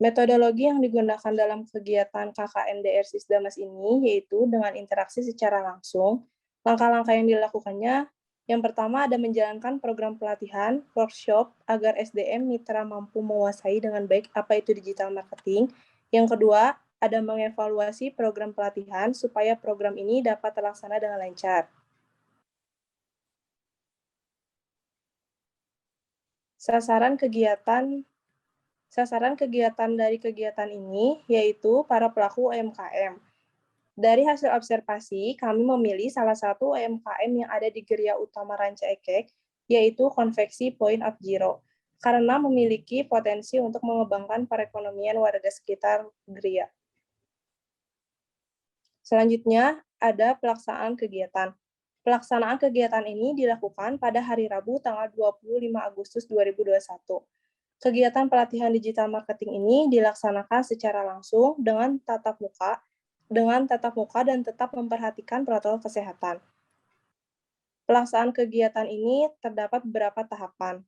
Metodologi yang digunakan dalam kegiatan KKN-DR Sisdamas ini yaitu dengan interaksi secara langsung. Langkah-langkah yang dilakukannya, yang pertama ada menjalankan program pelatihan, workshop, agar SDM mitra mampu menguasai dengan baik apa itu digital marketing. Yang kedua, ada mengevaluasi program pelatihan supaya program ini dapat terlaksana dengan lancar. Sasaran kegiatan dari kegiatan ini yaitu para pelaku UMKM. Dari hasil observasi, kami memilih salah satu UMKM yang ada di Geria Utama Ranca Ekek, yaitu Konveksi Point of Zero, karena memiliki potensi untuk mengembangkan perekonomian warga sekitar Geria. Selanjutnya, ada pelaksanaan kegiatan. Pelaksanaan kegiatan ini dilakukan pada hari Rabu tanggal 25 Agustus 2021. Kegiatan pelatihan digital marketing ini dilaksanakan secara langsung dengan tatap muka dan tetap memperhatikan protokol kesehatan. Pelaksanaan kegiatan ini terdapat beberapa tahapan.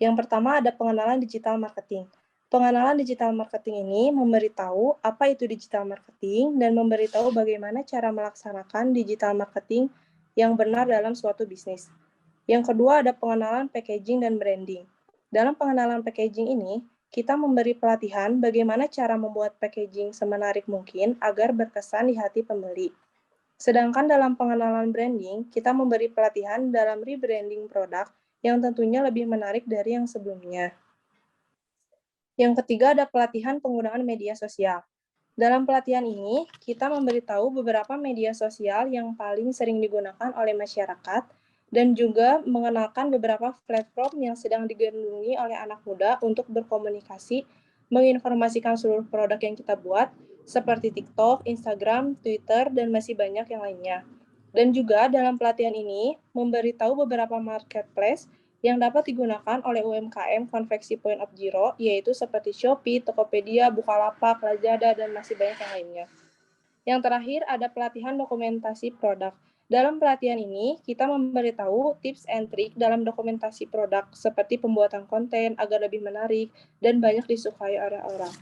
Yang pertama ada pengenalan digital marketing. Pengenalan digital marketing ini memberitahu apa itu digital marketing dan memberitahu bagaimana cara melaksanakan digital marketing yang benar dalam suatu bisnis. Yang kedua ada pengenalan packaging dan branding. Dalam pengenalan packaging ini, kita memberi pelatihan bagaimana cara membuat packaging semenarik mungkin agar berkesan di hati pembeli. Sedangkan dalam pengenalan branding, kita memberi pelatihan dalam rebranding produk yang tentunya lebih menarik dari yang sebelumnya. Yang ketiga ada pelatihan penggunaan media sosial. Dalam pelatihan ini, kita memberitahu beberapa media sosial yang paling sering digunakan oleh masyarakat dan juga mengenalkan beberapa platform yang sedang digandrungi oleh anak muda untuk berkomunikasi, menginformasikan seluruh produk yang kita buat, seperti TikTok, Instagram, Twitter, dan masih banyak yang lainnya. Dan juga dalam pelatihan ini, memberitahu beberapa marketplace yang dapat digunakan oleh UMKM Konveksi Point of Zero, yaitu seperti Shopee, Tokopedia, Bukalapak, Lazada, dan masih banyak yang lainnya. Yang terakhir ada pelatihan dokumentasi produk. Dalam pelatihan ini, kita memberitahu tips and trik dalam dokumentasi produk, seperti pembuatan konten agar lebih menarik dan banyak disukai oleh orang.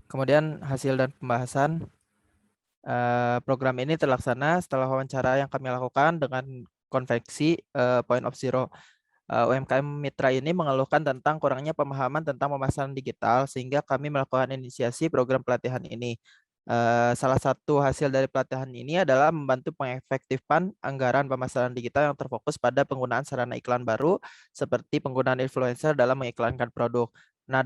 Kemudian hasil dan pembahasan. Program ini terlaksana setelah wawancara yang kami lakukan dengan Konveksi Point of Zero. UMKM Mitra ini mengeluhkan tentang kurangnya pemahaman tentang pemasaran digital sehingga kami melakukan inisiasi program pelatihan ini. Salah satu hasil dari pelatihan ini adalah membantu pengefektifan anggaran pemasaran digital yang terfokus pada penggunaan sarana iklan baru seperti penggunaan influencer dalam mengiklankan produk. Nah,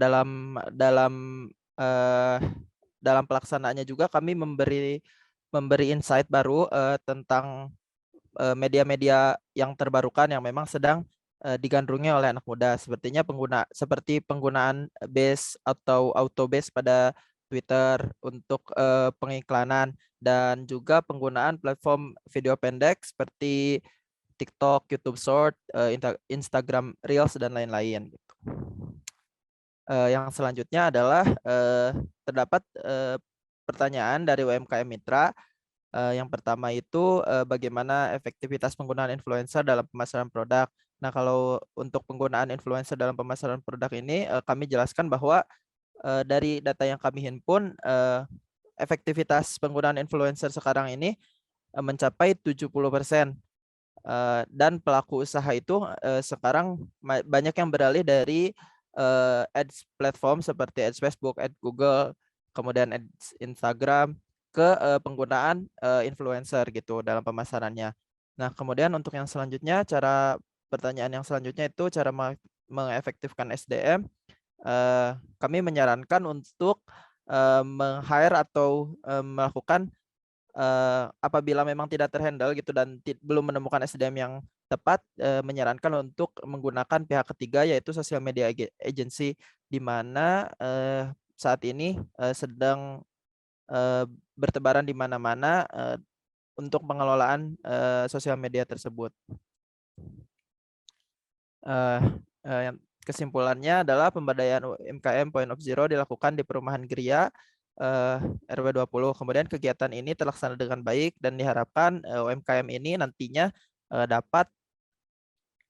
dalam pelaksanaannya juga kami memberi insight baru tentang media-media yang terbarukan yang memang sedang digandrungi oleh anak muda. Seperti penggunaan base atau auto base pada Twitter untuk pengiklanan dan juga penggunaan platform video pendek seperti TikTok, YouTube Short, Instagram Reels dan lain-lain. Gitu. Yang selanjutnya adalah terdapat pertanyaan dari UMKM Mitra. Yang pertama itu bagaimana efektivitas penggunaan influencer dalam pemasaran produk. Nah, kalau untuk penggunaan influencer dalam pemasaran produk ini kami jelaskan bahwa dari data yang kami himpun efektivitas penggunaan influencer sekarang ini mencapai 70%. Dan pelaku usaha itu sekarang banyak yang beralih dari ads platform seperti ads Facebook, ads Google, kemudian ads Instagram ke penggunaan influencer gitu dalam pemasarannya. Nah, kemudian untuk yang selanjutnya, pertanyaan yang selanjutnya itu cara mengefektifkan SDM. Kami menyarankan untuk meng-hire atau melakukan apabila memang tidak terhandle gitu dan belum menemukan SDM yang tepat, menyarankan untuk menggunakan pihak ketiga yaitu social media agency, di mana saat ini sedang bertebaran di mana-mana untuk pengelolaan sosial media tersebut. Kesimpulannya adalah pemberdayaan UMKM Point of Zero dilakukan di Perumahan Gria RW 20. Kemudian kegiatan ini terlaksana dengan baik dan diharapkan UMKM ini nantinya dapat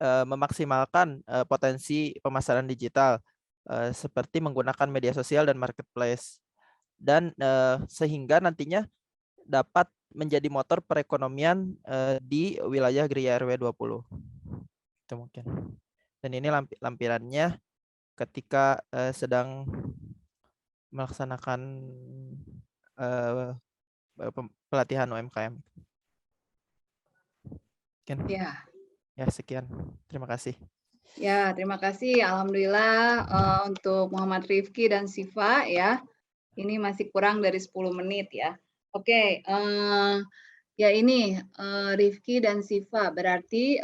memaksimalkan potensi pemasaran digital seperti menggunakan media sosial dan marketplace, dan sehingga nantinya dapat menjadi motor perekonomian di wilayah Gria RW 20. Itu mungkin. Dan ini lampirannya ketika sedang melaksanakan pelatihan UMKM. Mungkin. Ya, sekian. Terima kasih. Ya, terima kasih. Alhamdulillah untuk Muhammad Rifki dan Siva ya. Ini masih kurang dari 10 menit ya. Oke, ya ini Rifki dan Siva berarti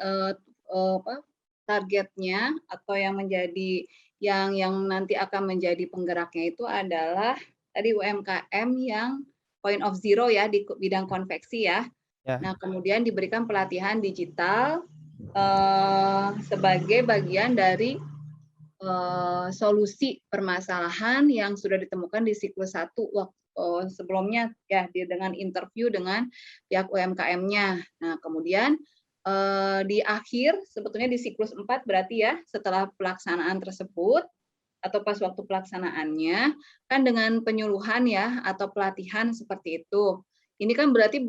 targetnya atau yang menjadi yang nanti akan menjadi penggeraknya itu adalah tadi UMKM yang Point of Zero ya di bidang konveksi ya. Nah, kemudian diberikan pelatihan digital sebagai bagian dari solusi permasalahan yang sudah ditemukan di siklus 1 sebelumnya ya dengan interview dengan pihak UMKM-nya. Nah, kemudian di akhir sebetulnya di siklus 4 berarti ya setelah pelaksanaan tersebut atau pas waktu pelaksanaannya kan dengan penyuluhan ya atau pelatihan seperti itu. Ini kan berarti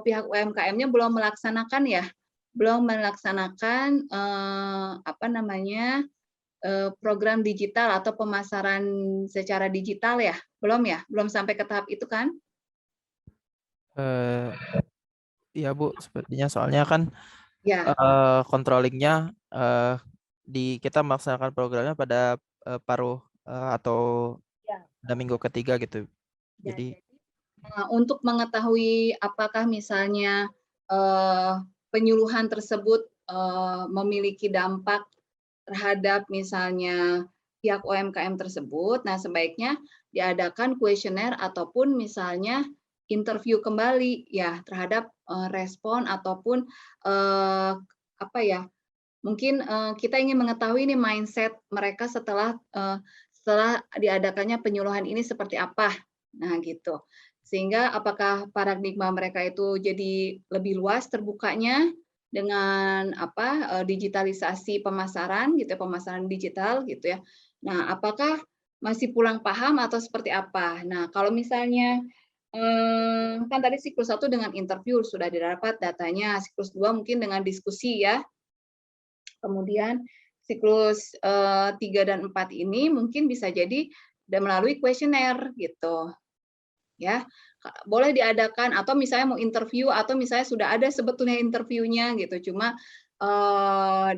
pihak UMKM-nya belum melaksanakan ya, belum melaksanakan program digital atau pemasaran secara digital ya, belum ya, belum sampai ke tahap itu kan? Iya Bu, sepertinya soalnya kan controllingnya kita melaksanakan programnya pada paruh atau pada minggu ketiga gitu. Jadi untuk mengetahui apakah misalnya penyuluhan tersebut memiliki dampak terhadap misalnya pihak UMKM tersebut, nah sebaiknya diadakan kuesioner ataupun misalnya interview kembali ya terhadap respon ataupun mungkin kita ingin mengetahui nih mindset mereka setelah diadakannya penyuluhan ini seperti apa. Nah, gitu. Sehingga apakah paradigma mereka itu jadi lebih luas terbukanya dengan digitalisasi pemasaran gitu ya, pemasaran digital gitu ya. Nah, apakah masih pulang paham atau seperti apa? Nah, kalau misalnya kan tadi siklus 1 dengan interview sudah didapat datanya, siklus 2 mungkin dengan diskusi ya. Kemudian siklus 3 dan 4 ini mungkin bisa jadi melalui kuesioner gitu. Ya, boleh diadakan atau misalnya mau interview atau misalnya sudah ada sebetulnya interviewnya gitu, cuma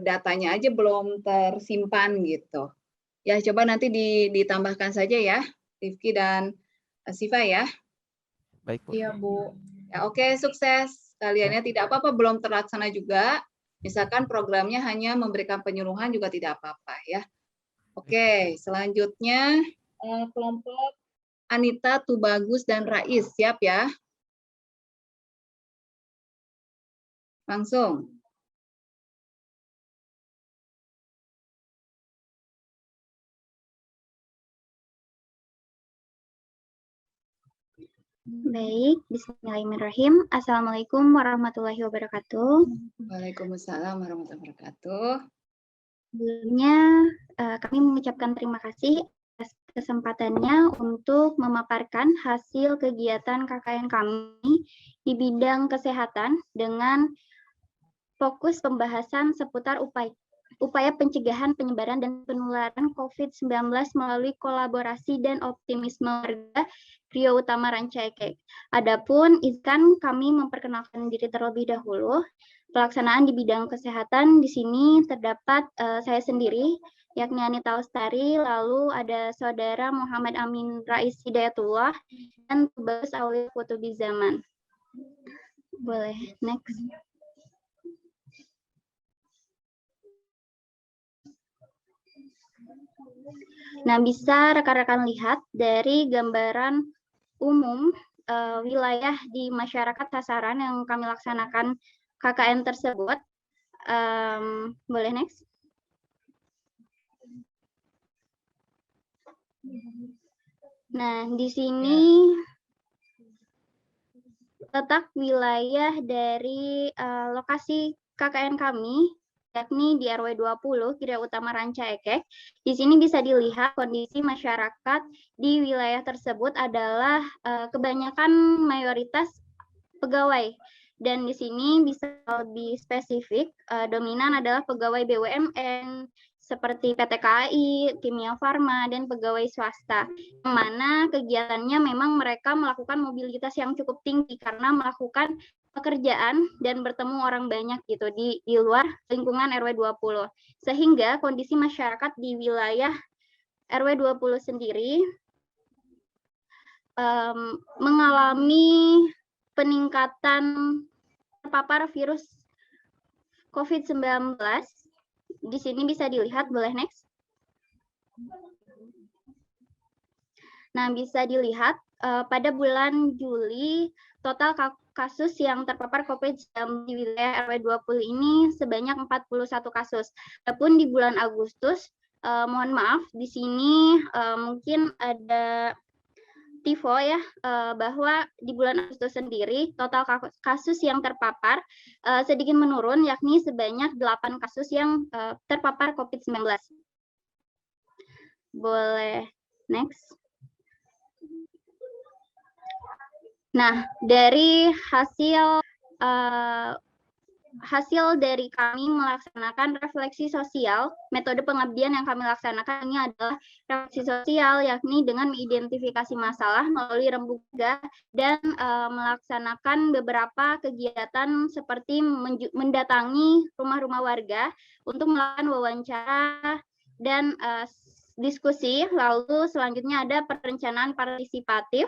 datanya aja belum tersimpan gitu. Ya, coba nanti ditambahkan saja ya, Rifki dan Siva ya. Baik, Bu. Iya, Bu. Ya, oke, sukses. Kaliannya tidak apa-apa belum terlaksana juga. Misalkan programnya hanya memberikan penyuluhan juga tidak apa-apa ya. Oke, selanjutnya kelompok Anita, Tubagus, dan Rais. Siap ya? Langsung. Baik, bismillahirrahmanirrahim. Assalamualaikum warahmatullahi wabarakatuh. Waalaikumsalam warahmatullahi wabarakatuh. Sebelumnya, kami mengucapkan terima kasih atas kesempatannya untuk memaparkan hasil kegiatan KKN kami di bidang kesehatan dengan fokus pembahasan seputar upaya pencegahan penyebaran dan penularan COVID-19 melalui kolaborasi dan optimisme warga Gria Utama Rancaikek. Adapun izinkan kami memperkenalkan diri terlebih dahulu. Pelaksanaan di bidang kesehatan di sini terdapat saya sendiri, yakni Anita Lestari, lalu ada saudara Muhammad Amin Rais Hidayatullah, dan Tubagus Aulia Kutubi Zaman. Boleh, next. Nah, bisa rekan-rekan lihat dari gambaran umum wilayah di masyarakat sasaran yang kami laksanakan KKN tersebut. Boleh next? Nah, di sini letak wilayah dari lokasi KKN kami, yakni di RW 20, Gerea Utama Ranca Ekek. Di sini bisa dilihat kondisi masyarakat di wilayah tersebut adalah kebanyakan mayoritas pegawai. Dan di sini bisa lebih spesifik, dominan adalah pegawai BUMN, seperti PT KAI, Kimia Farma, dan pegawai swasta, yang mana kegiatannya memang mereka melakukan mobilitas yang cukup tinggi karena melakukan pekerjaan dan bertemu orang banyak gitu di luar lingkungan RW 20. Sehingga kondisi masyarakat di wilayah RW 20 sendiri mengalami peningkatan terpapar virus COVID-19. Di sini bisa dilihat, boleh next? Nah, bisa dilihat pada bulan Juli total kasus yang terpapar COVID-19 di wilayah RW 20 ini sebanyak 41 kasus. Adapun di bulan Agustus, mohon maaf, di sini mungkin ada tifo ya, bahwa di bulan Agustus sendiri total kasus yang terpapar sedikit menurun, yakni sebanyak 8 kasus yang terpapar COVID-19. Boleh next. Nah, dari hasil dari kami melaksanakan refleksi sosial, metode pengabdian yang kami laksanakan ini adalah refleksi sosial, yakni dengan mengidentifikasi masalah melalui rembuk dan melaksanakan beberapa kegiatan seperti mendatangi rumah-rumah warga untuk melakukan wawancara dan diskusi. Lalu selanjutnya ada perencanaan partisipatif.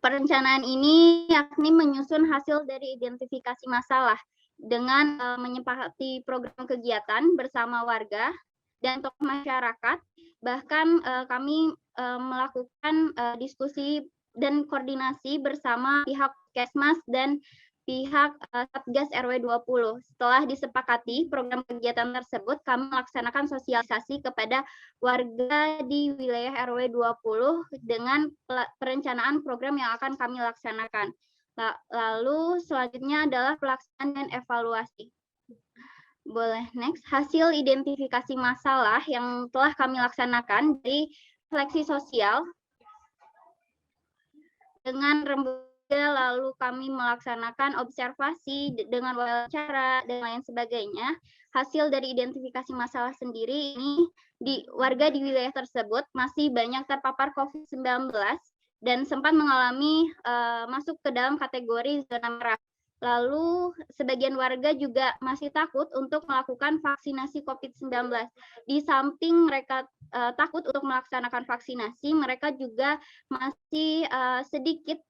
Perencanaan ini yakni menyusun hasil dari identifikasi masalah dengan menyepakati program kegiatan bersama warga dan tokoh masyarakat. Bahkan kami melakukan diskusi dan koordinasi bersama pihak Kesmas dan pihak Satgas RW 20. Setelah disepakati program kegiatan tersebut, kami melaksanakan sosialisasi kepada warga di wilayah RW 20 dengan perencanaan program yang akan kami laksanakan. Lalu selanjutnya adalah pelaksanaan dan evaluasi. Boleh next. Hasil identifikasi masalah yang telah kami laksanakan dari refleksi sosial dengan rembuk, lalu kami melaksanakan observasi dengan wawancara dan lain sebagainya. Hasil dari identifikasi masalah sendiri ini warga di wilayah tersebut masih banyak terpapar COVID-19 dan sempat mengalami masuk ke dalam kategori zona merah. Lalu sebagian warga juga masih takut untuk melakukan vaksinasi COVID-19. Di samping mereka takut untuk melaksanakan vaksinasi, mereka juga masih sedikit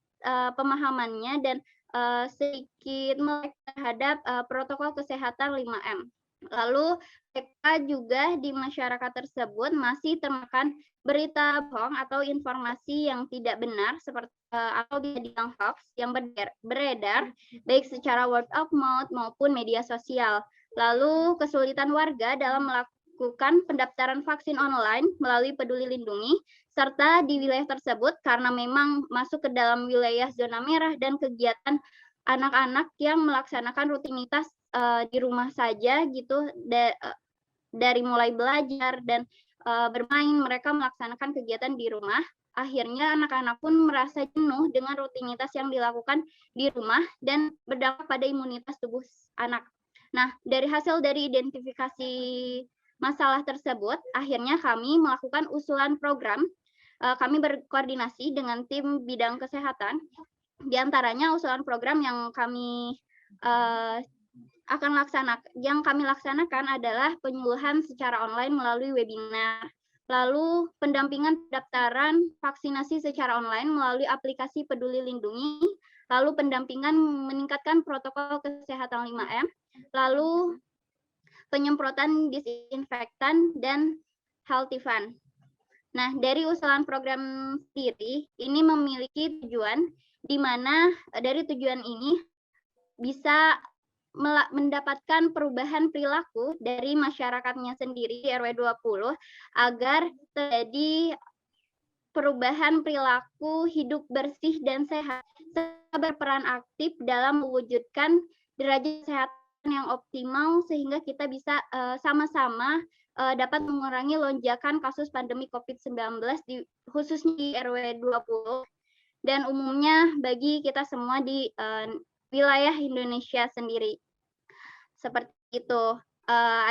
pemahamannya dan sedikit melek terhadap protokol kesehatan 5M. Lalu mereka juga di masyarakat tersebut masih termakan berita bohong atau informasi yang tidak benar seperti atau bisa dibilang hoax yang beredar baik secara word of mouth maupun media sosial. Lalu kesulitan warga dalam melakukan pendaftaran vaksin online melalui Peduli Lindungi serta di wilayah tersebut karena memang masuk ke dalam wilayah zona merah dan kegiatan anak-anak yang melaksanakan rutinitas di rumah saja gitu, dari mulai belajar dan bermain, mereka melaksanakan kegiatan di rumah. Akhirnya anak-anak pun merasa jenuh dengan rutinitas yang dilakukan di rumah dan berdampak pada imunitas tubuh anak. Nah, dari hasil dari identifikasi masalah tersebut, akhirnya kami melakukan usulan program. Kami berkoordinasi dengan tim bidang kesehatan. Di antaranya usulan program yang kami laksanakan adalah penyuluhan secara online melalui webinar, lalu pendampingan pendaftaran vaksinasi secara online melalui aplikasi Peduli Lindungi, lalu pendampingan meningkatkan protokol kesehatan 5M, lalu penyemprotan disinfektan dan healthy fund. Nah, dari usulan program sendiri, ini memiliki tujuan di mana dari tujuan ini bisa mendapatkan perubahan perilaku dari masyarakatnya sendiri RW 20 agar terjadi perubahan perilaku hidup bersih dan sehat serta berperan aktif dalam mewujudkan derajat kesehatan yang optimal sehingga kita bisa sama-sama dapat mengurangi lonjakan kasus pandemi COVID-19 khususnya di RW 20 dan umumnya bagi kita semua di wilayah Indonesia sendiri. Seperti itu.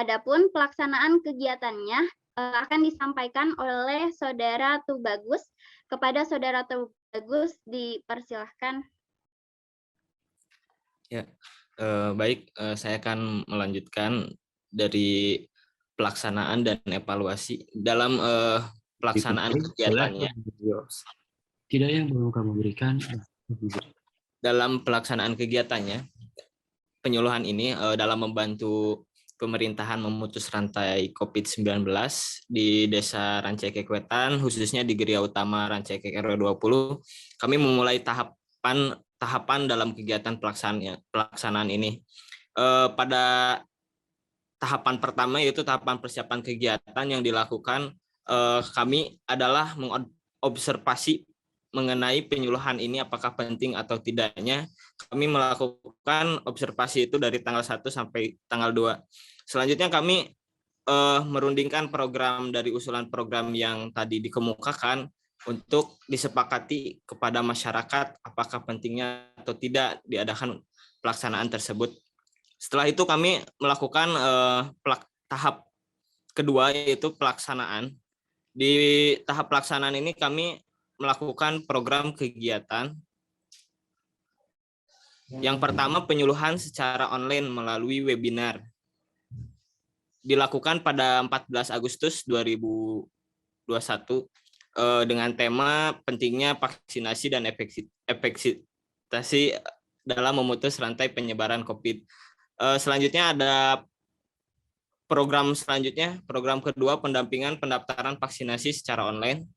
Adapun pelaksanaan kegiatannya akan disampaikan oleh Saudara Tubagus. Kepada Saudara Tubagus dipersilahkan. Ya, baik. Saya akan melanjutkan dari pelaksanaan dan evaluasi dalam pelaksanaan kegiatannya. Tidak yang belum kamu berikan. Dalam pelaksanaan kegiatannya, penyuluhan ini dalam membantu pemerintahan memutus rantai COVID-19 di Desa Rancaikek Wetan, khususnya di Geria Utama Rancaikek RW 20, kami memulai tahapan dalam kegiatan pelaksanaan ini. Pada tahapan pertama yaitu tahapan persiapan kegiatan yang dilakukan, kami adalah mengobservasi mengenai penyuluhan ini apakah penting atau tidaknya. Kami melakukan observasi itu dari tanggal 1 sampai tanggal 2. Selanjutnya kami merundingkan program dari usulan program yang tadi dikemukakan untuk disepakati kepada masyarakat apakah pentingnya atau tidak diadakan pelaksanaan tersebut. Setelah itu kami melakukan tahap kedua yaitu pelaksanaan. Di tahap pelaksanaan ini kami melakukan program kegiatan. Yang pertama, penyuluhan secara online melalui webinar. Dilakukan pada 14 Agustus 2021 dengan tema pentingnya vaksinasi dan efektivitas dalam memutus rantai penyebaran COVID. Selanjutnya ada program selanjutnya, program kedua pendampingan pendaftaran vaksinasi secara online.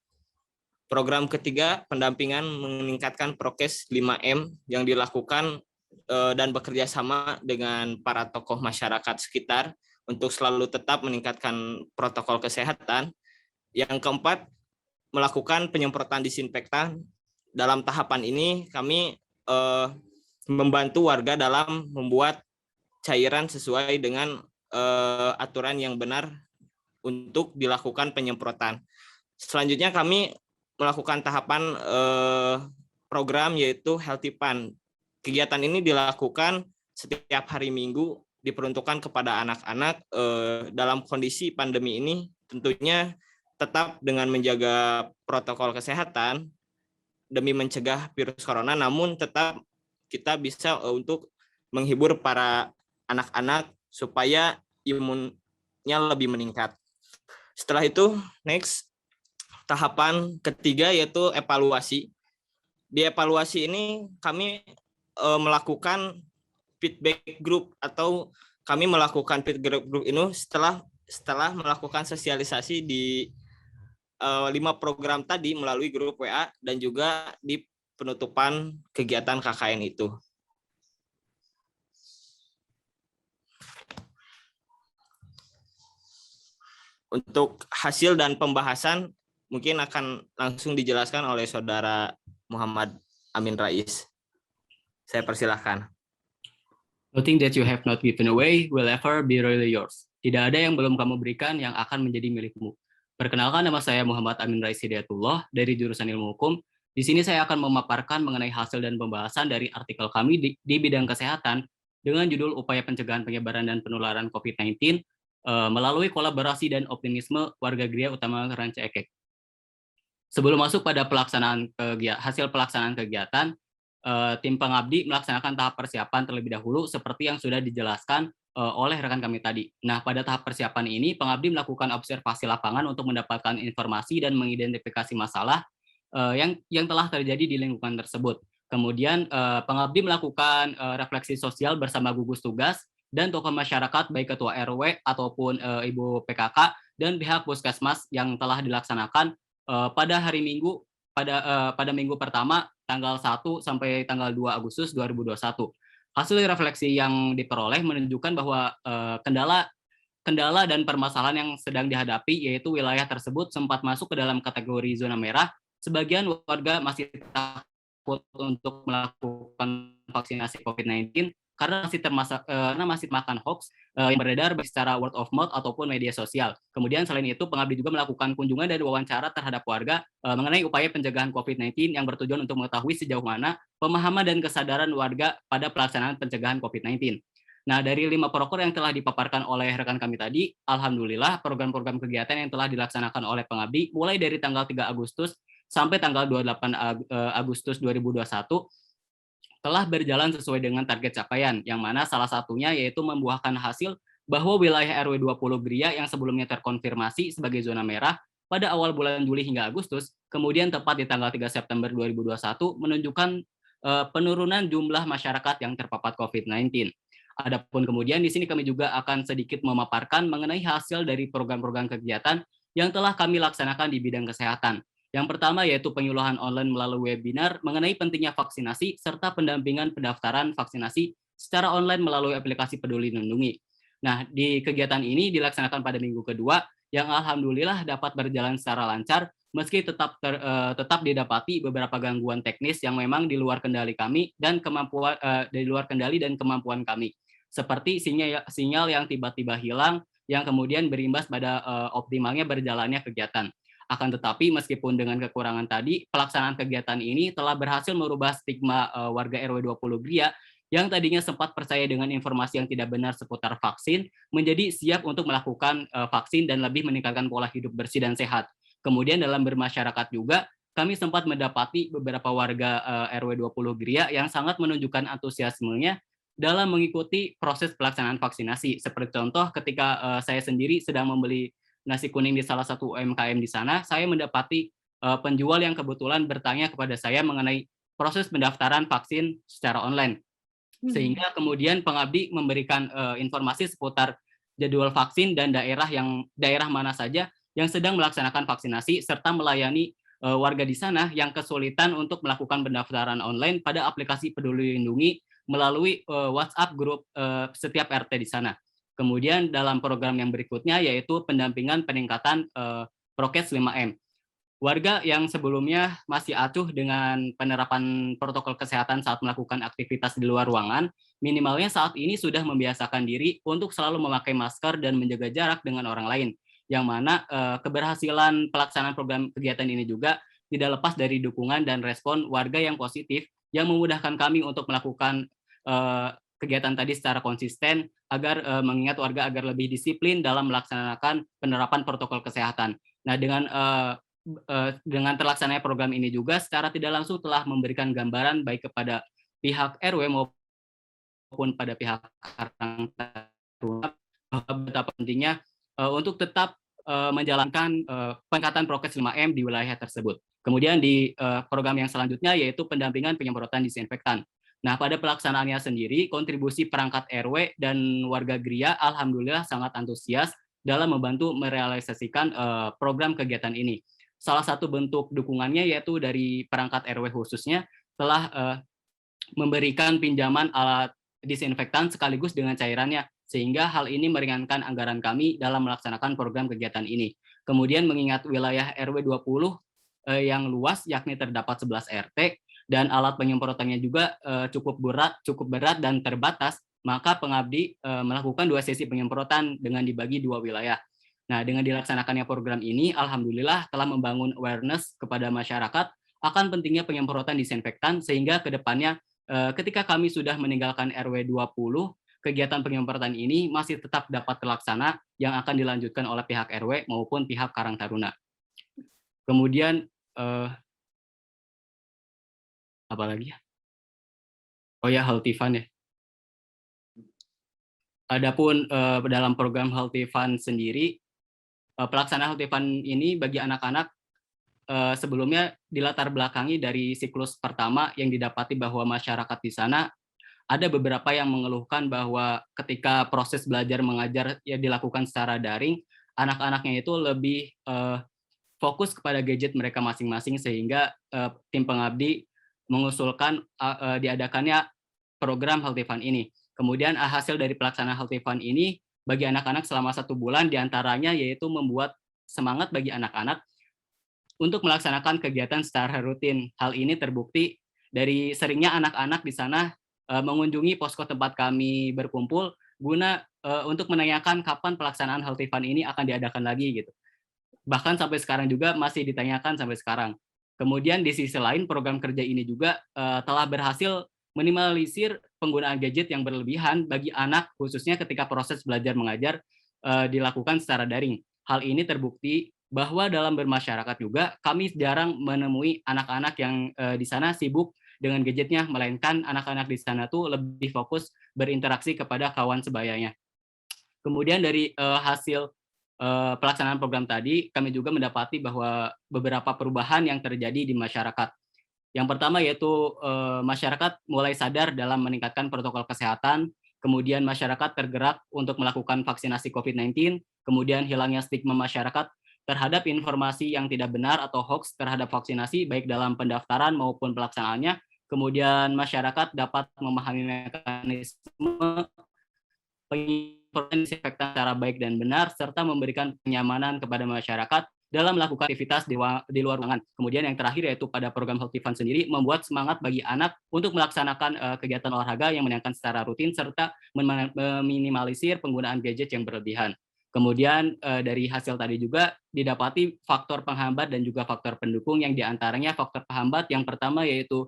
Program ketiga, pendampingan meningkatkan prokes 5M yang dilakukan dan bekerja sama dengan para tokoh masyarakat sekitar untuk selalu tetap meningkatkan protokol kesehatan. Yang keempat, melakukan penyemprotan disinfektan. Dalam tahapan ini kami membantu warga dalam membuat cairan sesuai dengan aturan yang benar untuk dilakukan penyemprotan. Selanjutnya kami melakukan tahapan program yaitu Healthy Fund. Kegiatan ini dilakukan setiap hari Minggu, diperuntukkan kepada anak-anak dalam kondisi pandemi ini tentunya tetap dengan menjaga protokol kesehatan demi mencegah virus corona, namun tetap kita bisa untuk menghibur para anak-anak supaya imunnya lebih meningkat. Setelah itu, next, tahapan ketiga yaitu evaluasi. Di evaluasi ini kami melakukan feedback group atau kami melakukan feedback group ini setelah melakukan sosialisasi di 5 program tadi melalui grup WA dan juga di penutupan kegiatan KKN itu. Untuk hasil dan pembahasan mungkin akan langsung dijelaskan oleh Saudara Muhammad Amin Rais. Saya persilahkan. Nothing that you have not given away will ever be really yours. Tidak ada yang belum kamu berikan yang akan menjadi milikmu. Perkenalkan, nama saya Muhammad Amin Rais Hidayatullah dari jurusan Ilmu Hukum. Di sini saya akan memaparkan mengenai hasil dan pembahasan dari artikel kami di bidang kesehatan dengan judul Upaya Pencegahan Penyebaran dan Penularan COVID-19 melalui kolaborasi dan optimisme warga Geria Utama Rancaikek. Sebelum masuk pada hasil pelaksanaan kegiatan, tim pengabdi melaksanakan tahap persiapan terlebih dahulu seperti yang sudah dijelaskan oleh rekan kami tadi. Nah, pada tahap persiapan ini, pengabdi melakukan observasi lapangan untuk mendapatkan informasi dan mengidentifikasi masalah yang telah terjadi di lingkungan tersebut. Kemudian, pengabdi melakukan refleksi sosial bersama gugus tugas dan tokoh masyarakat, baik ketua RW ataupun ibu PKK dan pihak puskesmas yang telah dilaksanakan pada hari Minggu pada minggu pertama tanggal 1 sampai tanggal 2 Agustus 2021. Hasil refleksi yang diperoleh menunjukkan bahwa kendala dan permasalahan yang sedang dihadapi, yaitu wilayah tersebut sempat masuk ke dalam kategori zona merah. Sebagian warga masih takut untuk melakukan vaksinasi COVID-19 karena masih makan hoax yang beredar secara word of mouth ataupun media sosial. Kemudian selain itu, pengabdi juga melakukan kunjungan dan wawancara terhadap warga mengenai upaya pencegahan COVID-19 yang bertujuan untuk mengetahui sejauh mana pemahaman dan kesadaran warga pada pelaksanaan pencegahan COVID-19. Nah, dari 5 proker yang telah dipaparkan oleh rekan kami tadi, alhamdulillah program-program kegiatan yang telah dilaksanakan oleh pengabdi mulai dari tanggal 3 Agustus sampai tanggal 28 Agustus 2021 telah berjalan sesuai dengan target capaian, yang mana salah satunya yaitu membuahkan hasil bahwa wilayah RW 20 Gria yang sebelumnya terkonfirmasi sebagai zona merah pada awal bulan Juli hingga Agustus, kemudian tepat di tanggal 3 September 2021 menunjukkan penurunan jumlah masyarakat yang terpapar COVID-19. Adapun kemudian di sini kami juga akan sedikit memaparkan mengenai hasil dari program-program kegiatan yang telah kami laksanakan di bidang kesehatan. Yang pertama yaitu penyuluhan online melalui webinar mengenai pentingnya vaksinasi serta pendampingan pendaftaran vaksinasi secara online melalui aplikasi Peduli Lindungi. Nah, di kegiatan ini dilaksanakan pada minggu kedua yang alhamdulillah dapat berjalan secara lancar meski tetap didapati beberapa gangguan teknis yang memang di luar kendali kami dan kemampuan kami. Seperti sinyal yang tiba-tiba hilang yang kemudian berimbas pada optimalnya berjalannya kegiatan. Akan tetapi meskipun dengan kekurangan tadi, pelaksanaan kegiatan ini telah berhasil merubah stigma warga RW 20 Gria yang tadinya sempat percaya dengan informasi yang tidak benar seputar vaksin, menjadi siap untuk melakukan vaksin dan lebih meningkatkan pola hidup bersih dan sehat. Kemudian dalam bermasyarakat juga, kami sempat mendapati beberapa warga RW 20 Gria yang sangat menunjukkan antusiasmenya dalam mengikuti proses pelaksanaan vaksinasi. Seperti contoh ketika saya sendiri sedang membeli nasi kuning di salah satu UMKM di sana, saya mendapati penjual yang kebetulan bertanya kepada saya mengenai proses pendaftaran vaksin secara online. Sehingga kemudian pengabdi memberikan informasi seputar jadwal vaksin dan daerah mana saja yang sedang melaksanakan vaksinasi serta melayani warga di sana yang kesulitan untuk melakukan pendaftaran online pada aplikasi Peduli Lindungi melalui WhatsApp grup setiap RT di sana. Kemudian dalam program yang berikutnya yaitu pendampingan peningkatan prokes 5M. Warga yang sebelumnya masih acuh dengan penerapan protokol kesehatan saat melakukan aktivitas di luar ruangan, minimalnya saat ini sudah membiasakan diri untuk selalu memakai masker dan menjaga jarak dengan orang lain. Yang mana keberhasilan pelaksanaan program kegiatan ini juga tidak lepas dari dukungan dan respon warga yang positif yang memudahkan kami untuk melakukan kegiatan tadi secara konsisten agar mengingat warga agar lebih disiplin dalam melaksanakan penerapan protokol kesehatan. Nah, dengan terlaksananya program ini juga secara tidak langsung telah memberikan gambaran baik kepada pihak RW maupun pada pihak Karang Taruna betapa pentingnya untuk tetap menjalankan peningkatan prokes 5M di wilayah tersebut. Kemudian di program yang selanjutnya yaitu pendampingan penyemprotan disinfektan. Nah, pada pelaksanaannya sendiri, kontribusi perangkat RW dan warga Gria alhamdulillah sangat antusias dalam membantu merealisasikan program kegiatan ini. Salah satu bentuk dukungannya yaitu dari perangkat RW khususnya telah memberikan pinjaman alat disinfektan sekaligus dengan cairannya, sehingga hal ini meringankan anggaran kami dalam melaksanakan program kegiatan ini. Kemudian mengingat wilayah RW 20 yang luas, yakni terdapat 11 RT, dan alat penyemprotannya juga cukup berat dan terbatas, maka pengabdi melakukan 2 sesi penyemprotan dengan dibagi 2 wilayah. Nah, dengan dilaksanakannya program ini, alhamdulillah telah membangun awareness kepada masyarakat akan pentingnya penyemprotan disinfektan, sehingga ke depannya ketika kami sudah meninggalkan RW 20, kegiatan penyemprotan ini masih tetap dapat terlaksana yang akan dilanjutkan oleh pihak RW maupun pihak Karang Taruna. Kemudian apa lagi ya? Oh ya, Healthy Fund ya. Adapun dalam program Healthy Fund sendiri, pelaksanaan Healthy Fund ini bagi anak-anak sebelumnya dilatar belakangi dari siklus pertama yang didapati bahwa masyarakat di sana ada beberapa yang mengeluhkan bahwa ketika proses belajar mengajar ya dilakukan secara daring, anak-anaknya itu lebih fokus kepada gadget mereka masing-masing, sehingga tim pengabdi mengusulkan diadakannya program Healthy Fun ini. Kemudian hasil dari pelaksanaan Healthy Fun ini bagi anak-anak selama 1 bulan diantaranya yaitu membuat semangat bagi anak-anak untuk melaksanakan kegiatan secara rutin. Hal ini terbukti dari seringnya anak-anak di sana mengunjungi posko tempat kami berkumpul guna untuk menanyakan kapan pelaksanaan Healthy Fun ini akan diadakan lagi gitu. Bahkan sampai sekarang juga masih ditanyakan sampai sekarang. Kemudian di sisi lain program kerja ini juga telah berhasil minimalisir penggunaan gadget yang berlebihan bagi anak, khususnya ketika proses belajar mengajar dilakukan secara daring. Hal ini terbukti bahwa dalam bermasyarakat juga kami jarang menemui anak-anak yang di sana sibuk dengan gadgetnya, melainkan anak-anak di sana tuh lebih fokus berinteraksi kepada kawan sebayanya. Kemudian dari hasil pelaksanaan program tadi, kami juga mendapati bahwa beberapa perubahan yang terjadi di masyarakat. Yang pertama yaitu masyarakat mulai sadar dalam meningkatkan protokol kesehatan, kemudian masyarakat tergerak untuk melakukan vaksinasi COVID-19, kemudian hilangnya stigma masyarakat terhadap informasi yang tidak benar atau hoax terhadap vaksinasi, baik dalam pendaftaran maupun pelaksanaannya, kemudian masyarakat dapat memahami mekanisme penyemprotan disinfektan secara baik dan benar, serta memberikan kenyamanan kepada masyarakat dalam melakukan aktivitas di luar ruangan. Kemudian yang terakhir yaitu pada program Healthy Fun sendiri membuat semangat bagi anak untuk melaksanakan kegiatan olahraga yang menyenangkan secara rutin serta meminimalisir penggunaan gadget yang berlebihan. Kemudian dari hasil tadi juga didapati faktor penghambat dan juga faktor pendukung, yang diantaranya faktor penghambat yang pertama yaitu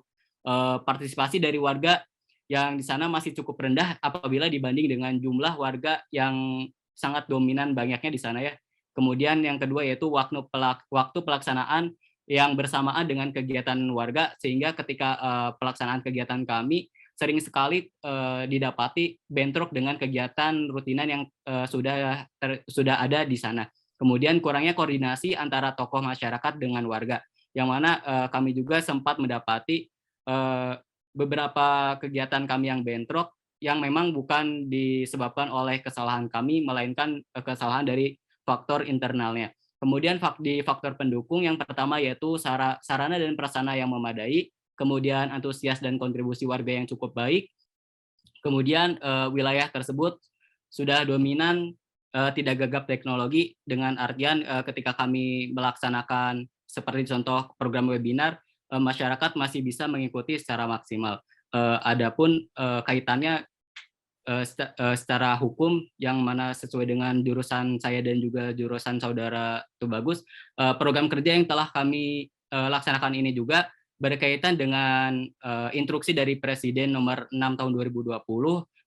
partisipasi dari warga yang di sana masih cukup rendah apabila dibanding dengan jumlah warga yang sangat dominan banyaknya di sana ya. Kemudian yang kedua yaitu waktu pelaksanaan yang bersamaan dengan kegiatan warga, sehingga ketika pelaksanaan kegiatan kami sering sekali didapati bentrok dengan kegiatan rutinan yang sudah ada di sana. Kemudian kurangnya koordinasi antara tokoh masyarakat dengan warga, yang mana kami juga sempat mendapati beberapa kegiatan kami yang bentrok yang memang bukan disebabkan oleh kesalahan kami, melainkan kesalahan dari faktor internalnya. Kemudian di faktor pendukung yang pertama yaitu sarana dan prasarana yang memadai, kemudian antusias dan kontribusi warga yang cukup baik, kemudian wilayah tersebut sudah dominan tidak gagap teknologi, dengan artian ketika kami melaksanakan seperti contoh program webinar, masyarakat masih bisa mengikuti secara maksimal. Adapun kaitannya secara hukum yang mana sesuai dengan jurusan saya dan juga jurusan saudara Tubagus, program kerja yang telah kami laksanakan ini juga berkaitan dengan instruksi dari Presiden nomor 6 tahun 2020,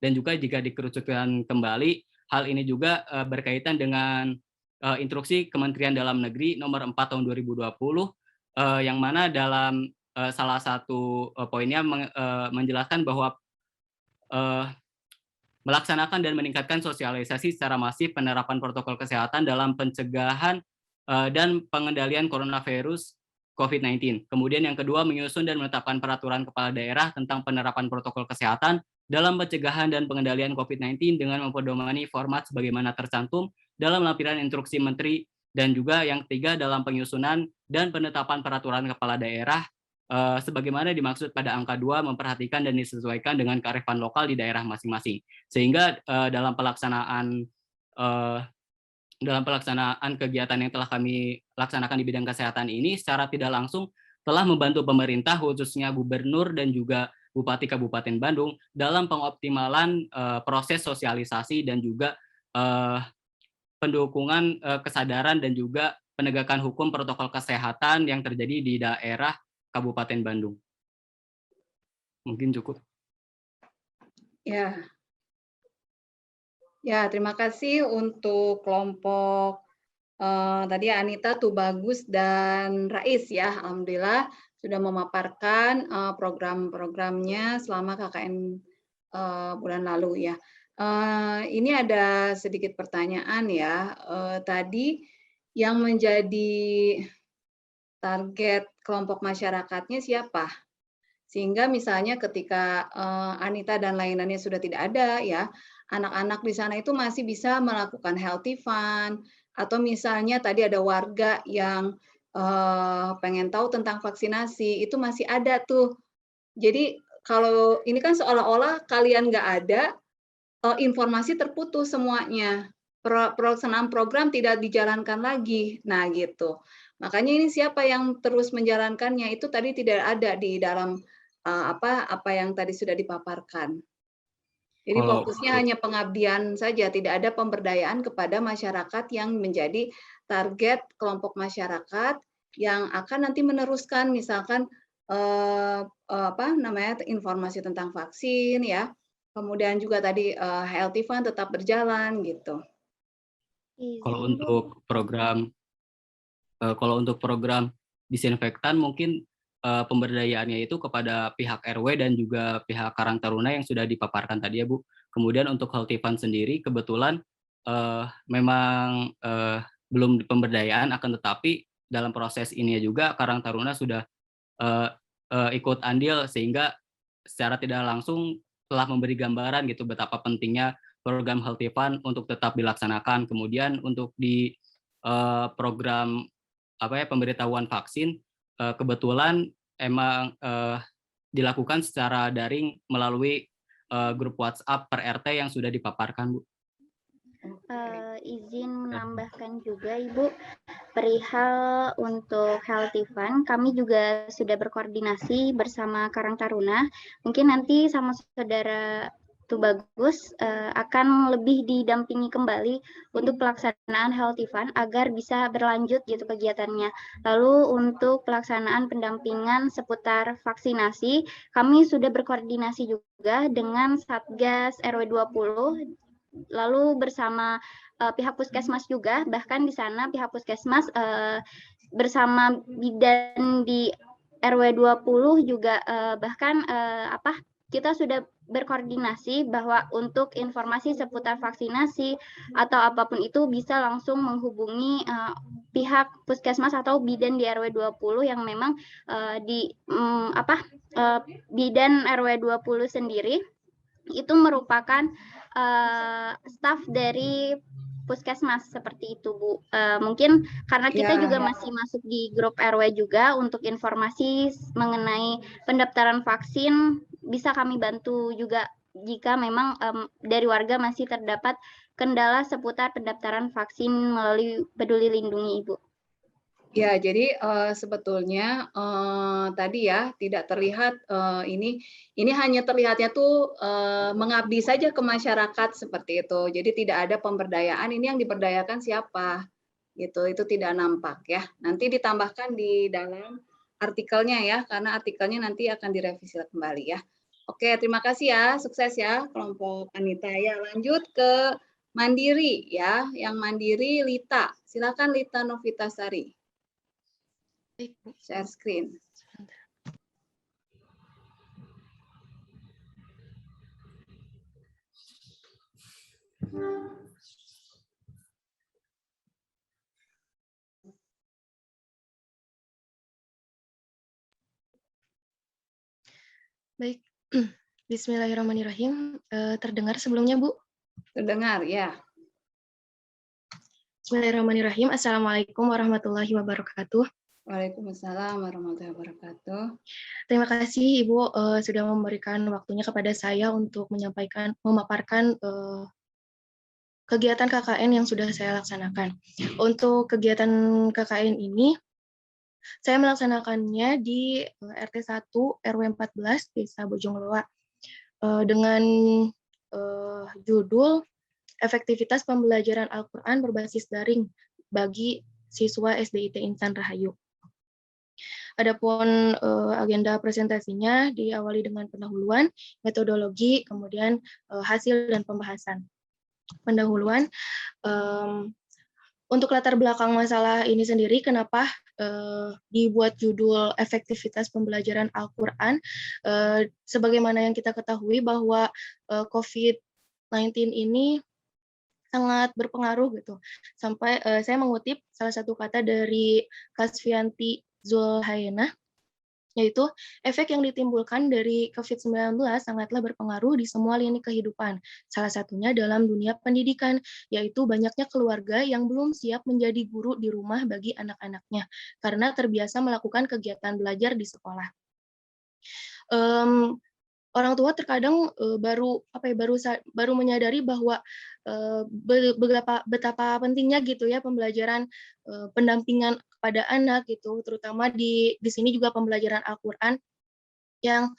dan juga jika dikerucutkan kembali, hal ini juga berkaitan dengan instruksi Kementerian Dalam Negeri nomor 4 tahun 2020, yang mana dalam salah satu poinnya menjelaskan bahwa melaksanakan dan meningkatkan sosialisasi secara masif penerapan protokol kesehatan dalam pencegahan dan pengendalian coronavirus COVID-19. Kemudian yang kedua, menyusun dan menetapkan peraturan kepala daerah tentang penerapan protokol kesehatan dalam pencegahan dan pengendalian COVID-19 dengan mempedomani format sebagaimana tercantum dalam lampiran instruksi menteri, dan juga yang ketiga dalam penyusunan dan penetapan peraturan kepala daerah sebagaimana dimaksud pada angka 2, memperhatikan dan disesuaikan dengan kearifan lokal di daerah masing-masing. Sehingga dalam pelaksanaan kegiatan yang telah kami laksanakan di bidang kesehatan ini secara tidak langsung telah membantu pemerintah, khususnya gubernur dan juga Bupati Kabupaten Bandung dalam pengoptimalan proses sosialisasi dan juga pendukungan kesadaran dan juga penegakan hukum protokol kesehatan yang terjadi di daerah Kabupaten Bandung. Mungkin cukup. Ya, terima kasih untuk kelompok tadi Anita, Tubagus, dan Rais ya. Alhamdulillah sudah memaparkan program-programnya selama KKN bulan lalu ya. Ini ada sedikit pertanyaan ya. Tadi yang menjadi target kelompok masyarakatnya siapa? Sehingga misalnya ketika Anita dan lainannya sudah tidak ada ya, anak-anak di sana itu masih bisa melakukan healthy fun, atau misalnya tadi ada warga yang pengen tahu tentang vaksinasi, itu masih ada tuh. Jadi kalau ini kan seolah-olah kalian nggak ada, informasi terputus semuanya. Pelaksanaan program tidak dijalankan lagi. Nah, gitu. Makanya ini siapa yang terus menjalankannya, itu tadi tidak ada di dalam apa yang tadi sudah dipaparkan. Jadi Kalau fokusnya hanya pengabdian saja, tidak ada pemberdayaan kepada masyarakat yang menjadi target kelompok masyarakat yang akan nanti meneruskan misalkan informasi tentang vaksin ya. Kemudian juga tadi healthy fund tetap berjalan gitu. kalau untuk program disinfektan mungkin pemberdayaannya itu kepada pihak RW dan juga pihak Karang Taruna yang sudah dipaparkan tadi ya Bu. Kemudian untuk healthy fund sendiri kebetulan memang belum pemberdayaan, akan tetapi dalam proses ini juga Karang Taruna sudah ikut andil sehingga secara tidak langsung telah memberi gambaran gitu betapa pentingnya program healthy fund untuk tetap dilaksanakan. Kemudian untuk di program pemberitahuan vaksin kebetulan emang dilakukan secara daring melalui grup WhatsApp per RT yang sudah dipaparkan, Bu. Izin menambahkan juga Ibu, perihal untuk Healthy Fund, kami juga sudah berkoordinasi bersama Karang Taruna. Mungkin nanti sama saudara Tubagus akan lebih didampingi kembali untuk pelaksanaan Healthy Fund agar bisa berlanjut gitu kegiatannya. Lalu untuk pelaksanaan pendampingan seputar vaksinasi, kami sudah berkoordinasi juga dengan Satgas RW 20, lalu bersama pihak puskesmas juga, bahkan di sana pihak puskesmas bersama bidan di RW 20 juga bahkan kita sudah berkoordinasi bahwa untuk informasi seputar vaksinasi atau apapun itu bisa langsung menghubungi pihak puskesmas atau bidan di RW 20 yang memang bidan RW 20 sendiri itu merupakan staf dari puskesmas seperti itu Bu. Mungkin karena kita juga masih masuk di grup RW juga untuk informasi mengenai pendaftaran vaksin bisa kami bantu juga jika memang dari warga masih terdapat kendala seputar pendaftaran vaksin melalui Peduli Lindungi Ibu. Ya, jadi sebetulnya tadi ya tidak terlihat ini hanya terlihatnya tuh mengabdi saja ke masyarakat seperti itu. Jadi tidak ada pemberdayaan. Ini yang diberdayakan siapa? Gitu, itu tidak nampak ya. Nanti ditambahkan di dalam artikelnya ya, karena artikelnya nanti akan direvisi kembali ya. Oke, terima kasih ya, sukses ya kelompok Anita. Ya, lanjut ke Mandiri ya, yang Mandiri Lita. Silakan Lita Novitasari. Baik, Bu. Share screen. Baik, Bismillahirrahmanirrahim. Terdengar sebelumnya, Bu? Terdengar, ya. Bismillahirrahmanirrahim. Assalamualaikum warahmatullahi wabarakatuh. Waalaikumsalam warahmatullahi wabarakatuh. Terima kasih Ibu sudah memberikan waktunya kepada saya untuk memaparkan kegiatan KKN yang sudah saya laksanakan. Untuk kegiatan KKN ini, saya melaksanakannya di RT 1 RW 14 Desa Bojongloa dengan judul Efektivitas Pembelajaran Al-Quran Berbasis Daring bagi Siswa SDIT Insan Rahayu. Adapun agenda presentasinya diawali dengan pendahuluan, metodologi, kemudian hasil dan pembahasan. Pendahuluan, untuk latar belakang masalah ini sendiri, kenapa dibuat judul efektivitas pembelajaran Al-Quran, sebagaimana yang kita ketahui bahwa COVID-19 ini sangat berpengaruh gitu. Sampai saya mengutip salah satu kata dari Kasvianti Zulhaena yaitu efek yang ditimbulkan dari COVID-19 sangatlah berpengaruh di semua lini kehidupan. Salah satunya dalam dunia pendidikan, yaitu banyaknya keluarga yang belum siap menjadi guru di rumah bagi anak-anaknya, karena terbiasa melakukan kegiatan belajar di sekolah. Orang tua terkadang baru menyadari bahwa betapa pentingnya gitu ya pembelajaran pendampingan kepada anak gitu, terutama di sini juga pembelajaran Al-Qur'an yang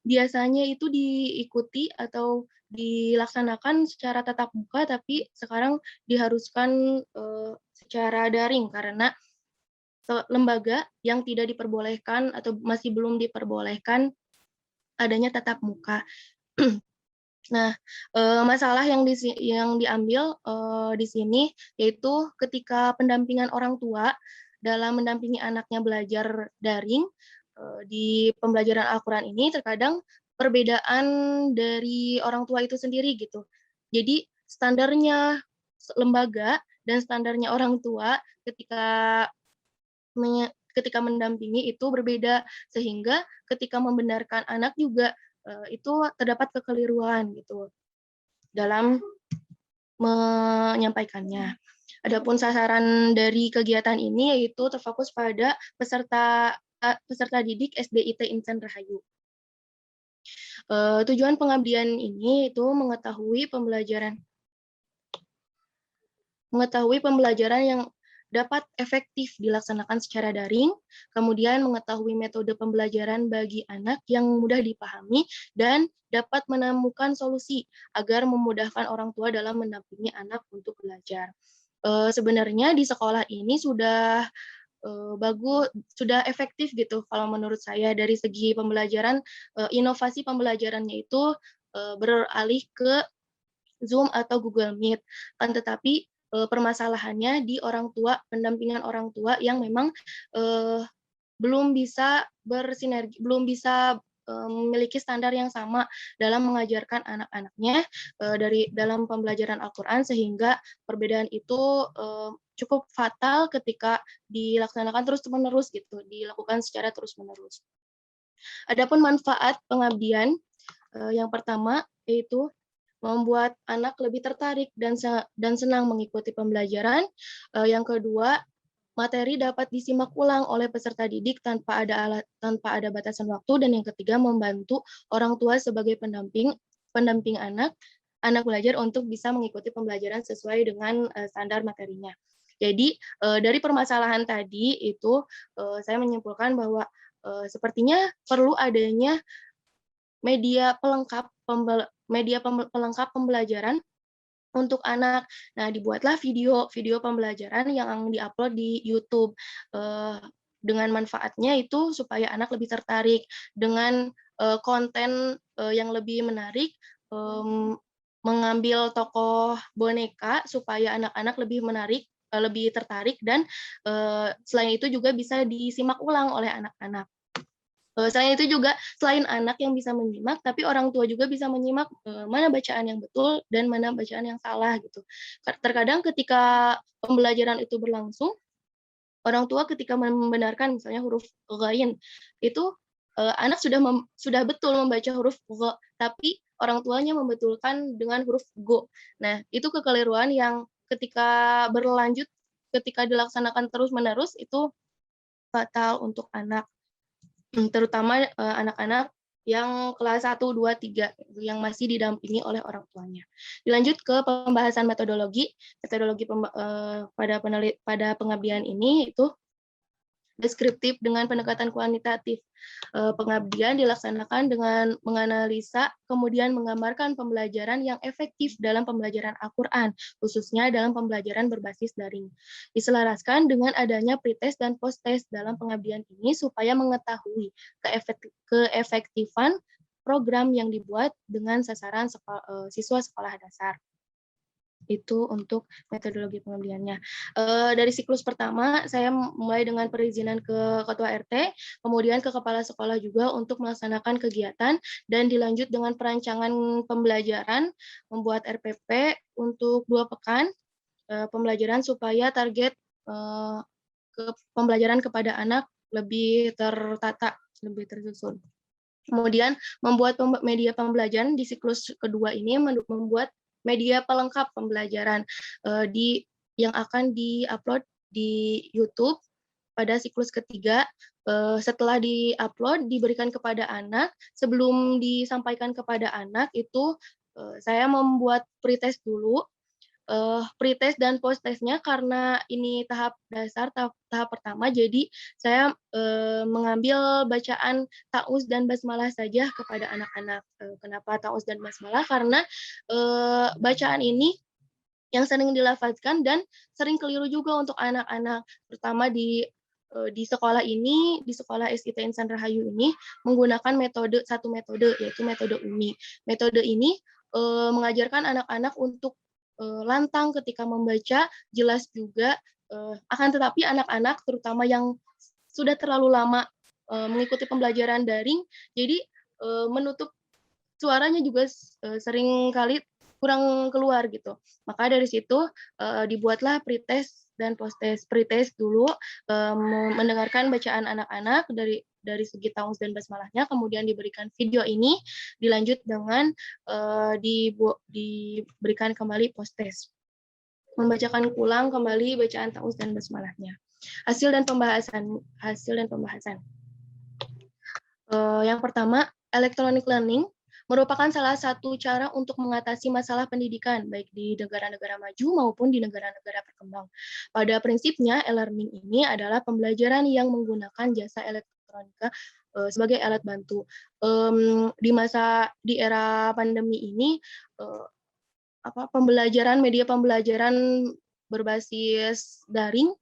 biasanya itu diikuti atau dilaksanakan secara tatap muka, tapi sekarang diharuskan secara daring karena lembaga yang tidak diperbolehkan atau masih belum diperbolehkan adanya tatap muka. Nah, masalah yang diambil di sini yaitu ketika pendampingan orang tua dalam mendampingi anaknya belajar daring di pembelajaran Al-Qur'an ini terkadang perbedaan dari orang tua itu sendiri gitu. Jadi standarnya lembaga dan standarnya orang tua ketika mendampingi itu berbeda, sehingga ketika membenarkan anak juga itu terdapat kekeliruan gitu dalam menyampaikannya. Adapun sasaran dari kegiatan ini yaitu terfokus pada peserta didik SDIT Insan Rahayu. Tujuan pengabdian ini itu mengetahui pembelajaran yang dapat efektif dilaksanakan secara daring, kemudian mengetahui metode pembelajaran bagi anak yang mudah dipahami, dan dapat menemukan solusi agar memudahkan orang tua dalam mendampingi anak untuk belajar. Sebenarnya di sekolah ini sudah bagus, sudah efektif gitu kalau menurut saya dari segi pembelajaran, inovasi pembelajarannya itu beralih ke Zoom atau Google Meet. Kan tetapi permasalahannya di orang tua, pendampingan orang tua yang memang belum bisa bersinergi, belum bisa memiliki standar yang sama dalam mengajarkan anak-anaknya dalam pembelajaran Al-Qur'an, sehingga perbedaan itu cukup fatal ketika dilaksanakan terus-menerus gitu, dilakukan secara terus-menerus. Adapun manfaat pengabdian, yang pertama yaitu membuat anak lebih tertarik dan senang mengikuti pembelajaran. Yang kedua, materi dapat disimak ulang oleh peserta didik tanpa ada batasan waktu. Dan yang ketiga, membantu orang tua sebagai pendamping anak belajar untuk bisa mengikuti pembelajaran sesuai dengan standar materinya. Jadi dari permasalahan tadi itu saya menyimpulkan bahwa sepertinya perlu adanya media pelengkap pembelajaran untuk anak. Nah, dibuatlah video pembelajaran yang diupload di YouTube. Dengan manfaatnya itu supaya anak lebih tertarik dengan konten yang lebih menarik, mengambil tokoh boneka supaya anak-anak lebih tertarik, dan selain itu juga bisa disimak ulang oleh anak-anak. Selain itu juga, selain anak yang bisa menyimak, tapi orang tua juga bisa menyimak mana bacaan yang betul dan mana bacaan yang salah gitu. Terkadang ketika pembelajaran itu berlangsung, orang tua ketika membenarkan misalnya huruf ghain, itu anak sudah betul membaca huruf gha, tapi orang tuanya membetulkan dengan huruf go. Nah, itu kekeliruan yang ketika berlanjut, ketika dilaksanakan terus-menerus, itu fatal untuk anak. Terutama anak-anak yang kelas 1, 2, 3 yang masih didampingi oleh orang tuanya. Dilanjut ke pembahasan metodologi pada pengabdian ini itu deskriptif dengan pendekatan kuantitatif. Pengabdian dilaksanakan dengan menganalisa, kemudian menggambarkan pembelajaran yang efektif dalam pembelajaran Al-Qur'an, khususnya dalam pembelajaran berbasis daring. Diselaraskan dengan adanya pretest dan posttest dalam pengabdian ini supaya mengetahui keefektifan program yang dibuat dengan sasaran siswa sekolah dasar. Itu untuk metodologi pengabdiannya. Dari siklus pertama, saya mulai dengan perizinan ke ketua RT, kemudian ke kepala sekolah juga untuk melaksanakan kegiatan, dan dilanjut dengan perancangan pembelajaran, membuat RPP untuk 2 pekan pembelajaran supaya target pembelajaran kepada anak lebih tertata, lebih tersusun. Kemudian membuat media pembelajaran di siklus kedua ini membuat media pelengkap pembelajaran yang akan diupload di YouTube pada siklus ketiga. Setelah diupload diberikan kepada anak. Sebelum disampaikan kepada anak itu saya membuat pretest dulu. Pretest dan posttestnya karena ini tahap dasar, tahap pertama, jadi saya mengambil bacaan ta'uz dan basmalah saja kepada anak-anak. Kenapa ta'uz dan basmalah? Karena bacaan ini yang sering dilafazkan dan sering keliru juga untuk anak-anak, terutama di sekolah ini, di sekolah SIT Insan Rahayu ini menggunakan satu metode, yaitu metode UMI. Metode ini mengajarkan anak-anak untuk lantang ketika membaca, jelas juga, akan tetapi anak-anak terutama yang sudah terlalu lama mengikuti pembelajaran daring, jadi menutup suaranya juga sering kali kurang keluar gitu. Maka dari situ dibuatlah pretest dan posttest. Pretest dulu mendengarkan bacaan anak-anak dari segi ta'uz dan basmalahnya, kemudian diberikan video ini, dilanjut dengan diberikan kembali posttest. Membacakan ulang kembali bacaan ta'uz dan basmalahnya. Hasil dan pembahasan. Yang pertama, electronic learning merupakan salah satu cara untuk mengatasi masalah pendidikan, baik di negara-negara maju maupun di negara-negara berkembang. Pada prinsipnya, e-learning ini adalah pembelajaran yang menggunakan jasa elektronika sebagai alat bantu. Di era pandemi ini, media pembelajaran berbasis daring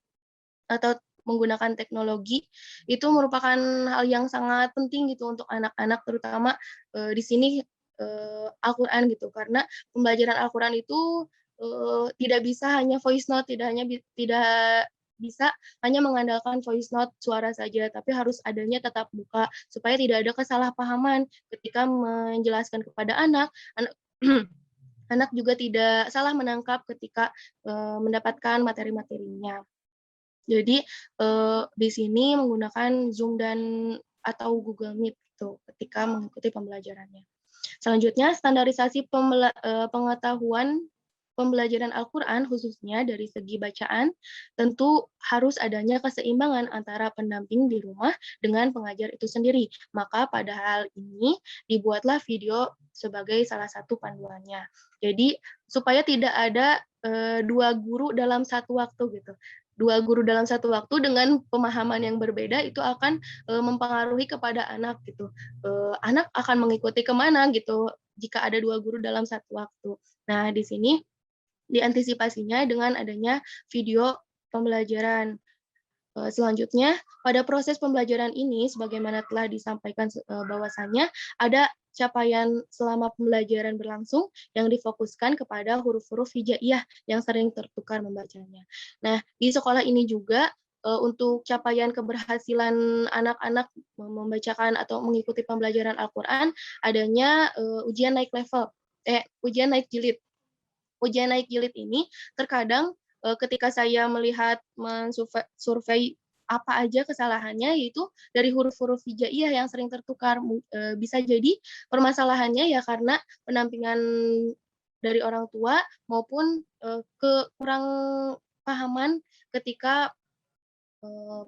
atau menggunakan teknologi itu merupakan hal yang sangat penting gitu untuk anak-anak, terutama di sini Al-Quran gitu, karena pembelajaran Al-Quran itu tidak bisa hanya voice note, tidak bisa hanya mengandalkan voice note suara saja, tapi harus adanya tatap muka supaya tidak ada kesalahpahaman ketika menjelaskan kepada anak anak juga tidak salah menangkap ketika mendapatkan materi-materinya. Jadi di sini menggunakan Zoom atau Google Meet gitu ketika mengikuti pembelajarannya. Selanjutnya, standarisasi pengetahuan pembelajaran Al-Quran khususnya dari segi bacaan, tentu harus adanya keseimbangan antara pendamping di rumah dengan pengajar itu sendiri. Maka pada hal ini dibuatlah video sebagai salah satu panduannya. Jadi supaya tidak ada dua guru dalam satu waktu gitu. Dua guru dalam satu waktu dengan pemahaman yang berbeda itu akan mempengaruhi kepada anak gitu. Anak akan mengikuti kemana gitu jika ada dua guru dalam satu waktu. Nah, di sini diantisipasinya dengan adanya video pembelajaran. Selanjutnya, pada proses pembelajaran ini, sebagaimana telah disampaikan bahwasannya, ada capaian selama pembelajaran berlangsung yang difokuskan kepada huruf-huruf hijaiyah yang sering tertukar membacanya. Nah, di sekolah ini juga untuk capaian keberhasilan anak-anak membacakan atau mengikuti pembelajaran Al-Quran, adanya ujian naik jilid. Ujian naik jilid ini terkadang ketika saya melihat survei apa aja kesalahannya, yaitu dari huruf-huruf hijaiyah yang sering tertukar. Bisa jadi permasalahannya ya karena pendampingan dari orang tua maupun kekurang pahaman ketika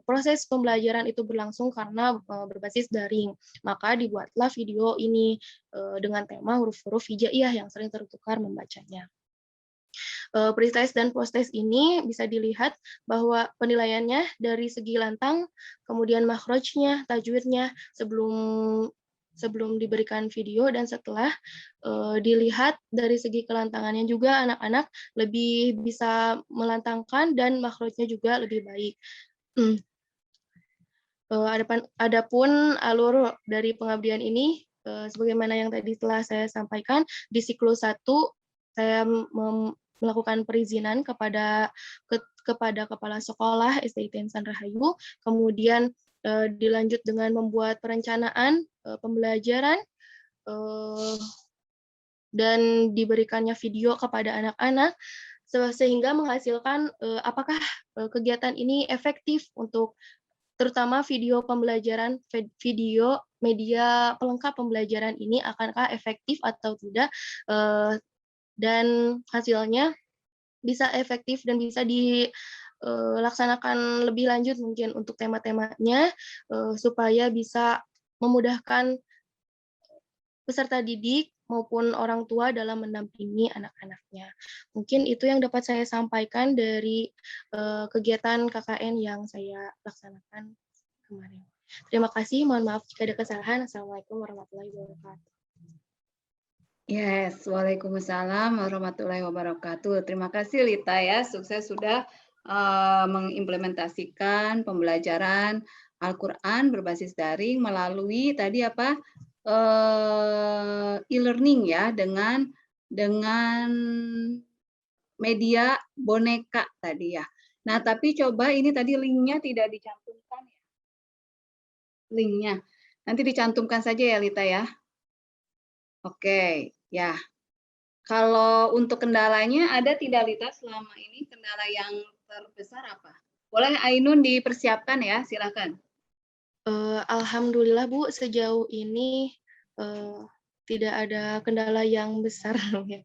proses pembelajaran itu berlangsung karena berbasis daring. Maka dibuatlah video ini dengan tema huruf-huruf hijaiyah yang sering tertukar membacanya. Pretest dan posttest ini bisa dilihat bahwa penilaiannya dari segi lantang, kemudian makhrajnya, tajwidnya sebelum diberikan video dan setelah dilihat dari segi kelantangannya juga anak-anak lebih bisa melantangkan dan makhrajnya juga lebih baik. Adapun alur dari pengabdian ini sebagaimana yang tadi telah saya sampaikan, di siklus 1 saya melakukan perizinan kepada kepala sekolah SDIT Insan Rahayu, kemudian dilanjut dengan membuat perencanaan pembelajaran dan diberikannya video kepada anak-anak sehingga menghasilkan apakah kegiatan ini efektif untuk terutama video pembelajaran, video media pelengkap pembelajaran ini akankah efektif atau tidak, dan hasilnya bisa efektif dan bisa dilaksanakan lebih lanjut mungkin untuk tema-temanya, supaya bisa memudahkan peserta didik maupun orang tua dalam mendampingi anak-anaknya. Mungkin itu yang dapat saya sampaikan dari kegiatan KKN yang saya laksanakan kemarin. Terima kasih, mohon maaf jika ada kesalahan. Assalamualaikum warahmatullahi wabarakatuh. Yes, waalaikumsalam warahmatullahi wabarakatuh. Terima kasih Lita ya, sukses sudah mengimplementasikan pembelajaran Al-Quran berbasis daring melalui tadi apa e-learning ya dengan media boneka tadi ya. Nah tapi coba ini tadi linknya tidak dicantumkan ya, linknya nanti dicantumkan saja ya Lita ya. Oke, ya. Kalau untuk kendalanya ada tidak Lita selama ini kendala yang terbesar apa? Boleh Ainun dipersiapkan ya, silakan. Alhamdulillah Bu, sejauh ini tidak ada kendala yang besar ya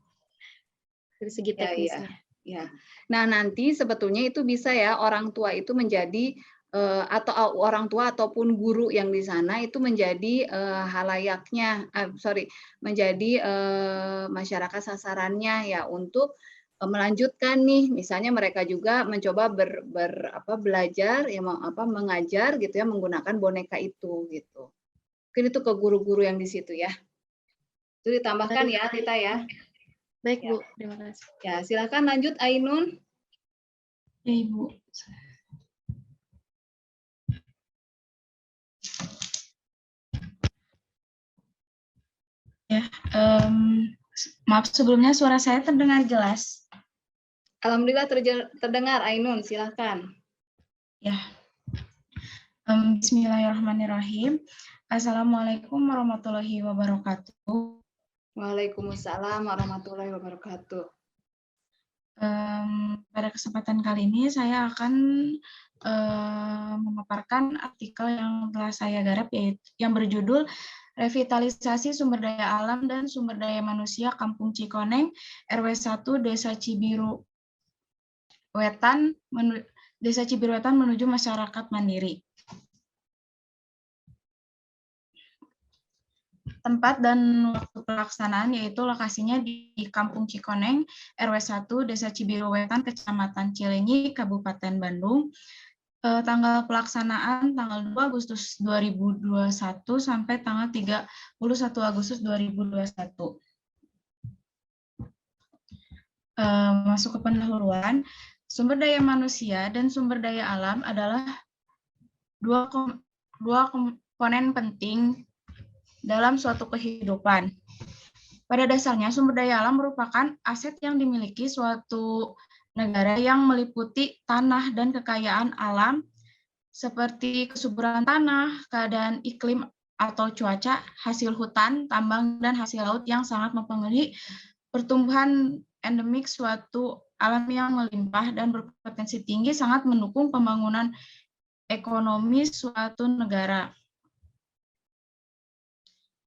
dari segi teknisnya. Ya. Nah nanti sebetulnya itu bisa ya orang tua itu menjadi atau orang tua ataupun guru yang di sana itu menjadi halayaknya, menjadi masyarakat sasarannya ya untuk melanjutkan nih, misalnya mereka juga mencoba belajar ya mengajar gitu ya menggunakan boneka itu gitu. Mungkin itu ke guru-guru yang di situ ya. Itu ditambahkan ya Rita ya. Baik Bu, terima kasih. Ya silakan lanjut Ainun. Ya Ibu. Ya, maaf sebelumnya suara saya terdengar jelas. Alhamdulillah terdengar Ainun, silahkan. Ya, Bismillahirrahmanirrahim. Assalamualaikum warahmatullahi wabarakatuh. Waalaikumsalam warahmatullahi wabarakatuh. Pada kesempatan kali ini saya akan memaparkan artikel yang telah saya garap yaitu yang berjudul Revitalisasi Sumber Daya Alam dan Sumber Daya Manusia Kampung Cikoneng, RW 1 Desa Cibiru Wetan menuju masyarakat mandiri. Tempat dan waktu pelaksanaan yaitu lokasinya di Kampung Cikoneng, RW 1 Desa Cibiru Wetan, Kecamatan Cilenyi, Kabupaten Bandung. Tanggal pelaksanaan tanggal 2 Agustus 2021 sampai tanggal 31 Agustus 2021. Masuk ke pendahuluan, sumber daya manusia dan sumber daya alam adalah dua komponen penting dalam suatu kehidupan. Pada dasarnya, sumber daya alam merupakan aset yang dimiliki suatu negara yang meliputi tanah dan kekayaan alam seperti kesuburan tanah, keadaan iklim atau cuaca, hasil hutan, tambang, dan hasil laut yang sangat mempengaruhi pertumbuhan endemik suatu alam yang melimpah dan berpotensi tinggi sangat mendukung pembangunan ekonomi suatu negara.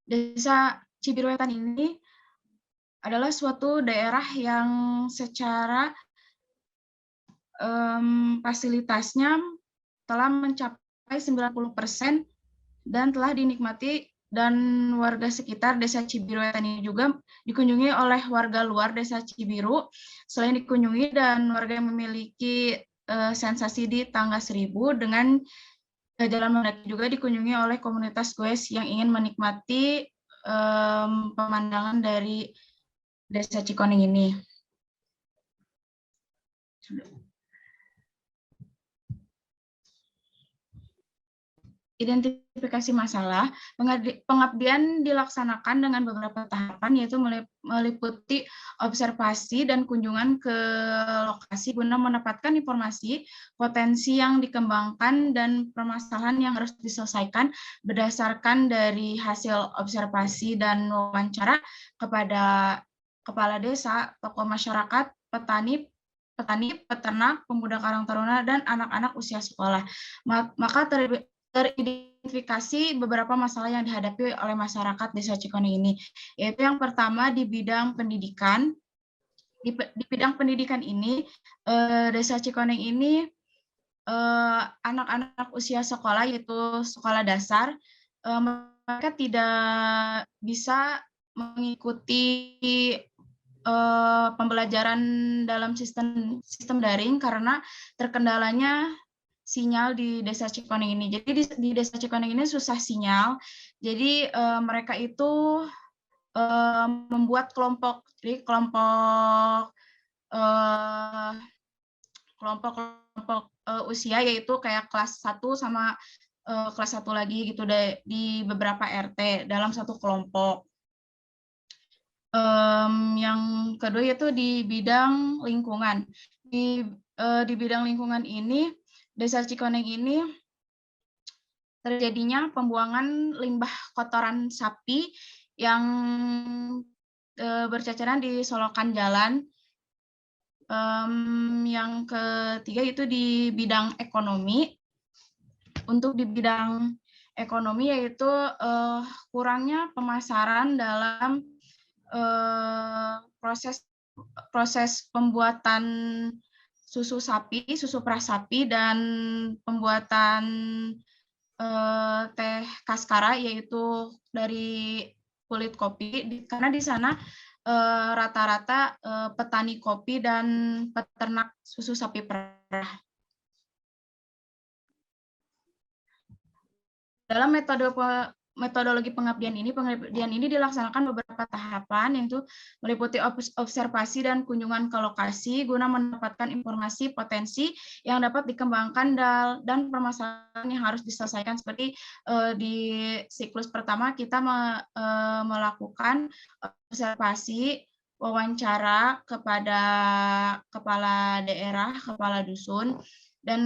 Desa Cibiru Wetan ini adalah suatu daerah yang secara fasilitasnya telah mencapai 90% dan telah dinikmati dan warga sekitar Desa Cibiru Wetan ini juga dikunjungi oleh warga luar Desa Cibiru. Selain dikunjungi dan warga yang memiliki sensasi di Tangga Seribu dengan jalan mereka juga dikunjungi oleh komunitas goes yang ingin menikmati pemandangan dari Desa Cikoneng ini. Identifikasi masalah, pengabdian dilaksanakan dengan beberapa tahapan, yaitu meliputi observasi dan kunjungan ke lokasi guna mendapatkan informasi, potensi yang dikembangkan, dan permasalahan yang harus diselesaikan berdasarkan dari hasil observasi dan wawancara kepada kepala desa, tokoh masyarakat, petani, petani, peternak, pemuda karang taruna, dan anak-anak usia sekolah. Maka teridentifikasi beberapa masalah yang dihadapi oleh masyarakat Desa Cikoneng ini, yaitu yang pertama di bidang pendidikan. Di bidang pendidikan ini, Desa Cikoneng ini anak-anak usia sekolah, yaitu sekolah dasar, mereka tidak bisa mengikuti pembelajaran dalam sistem daring karena terkendalanya sinyal di Desa Cikoneng ini. Jadi di Desa Cikoneng ini susah sinyal. Jadi mereka itu membuat kelompok, jadi kelompok usia, yaitu kayak kelas 1 sama kelas 1 lagi gitu di beberapa RT dalam satu kelompok. Yang kedua yaitu di bidang lingkungan. Di bidang lingkungan ini, Desa Cikoneng ini terjadinya pembuangan limbah kotoran sapi yang berceceran di solokan jalan. Yang ketiga itu di bidang ekonomi. Untuk di bidang ekonomi yaitu kurangnya pemasaran dalam proses pembuatan susu sapi, susu perah sapi, dan pembuatan teh kaskara, yaitu dari kulit kopi, karena di sana rata-rata petani kopi dan peternak susu sapi perah. Dalam metodologi pengabdian ini dilaksanakan beberapa tahapan, yaitu meliputi observasi dan kunjungan ke lokasi guna mendapatkan informasi potensi yang dapat dikembangkan dan permasalahan yang harus diselesaikan. Seperti di siklus pertama kita melakukan observasi, wawancara kepada kepala daerah, kepala dusun, dan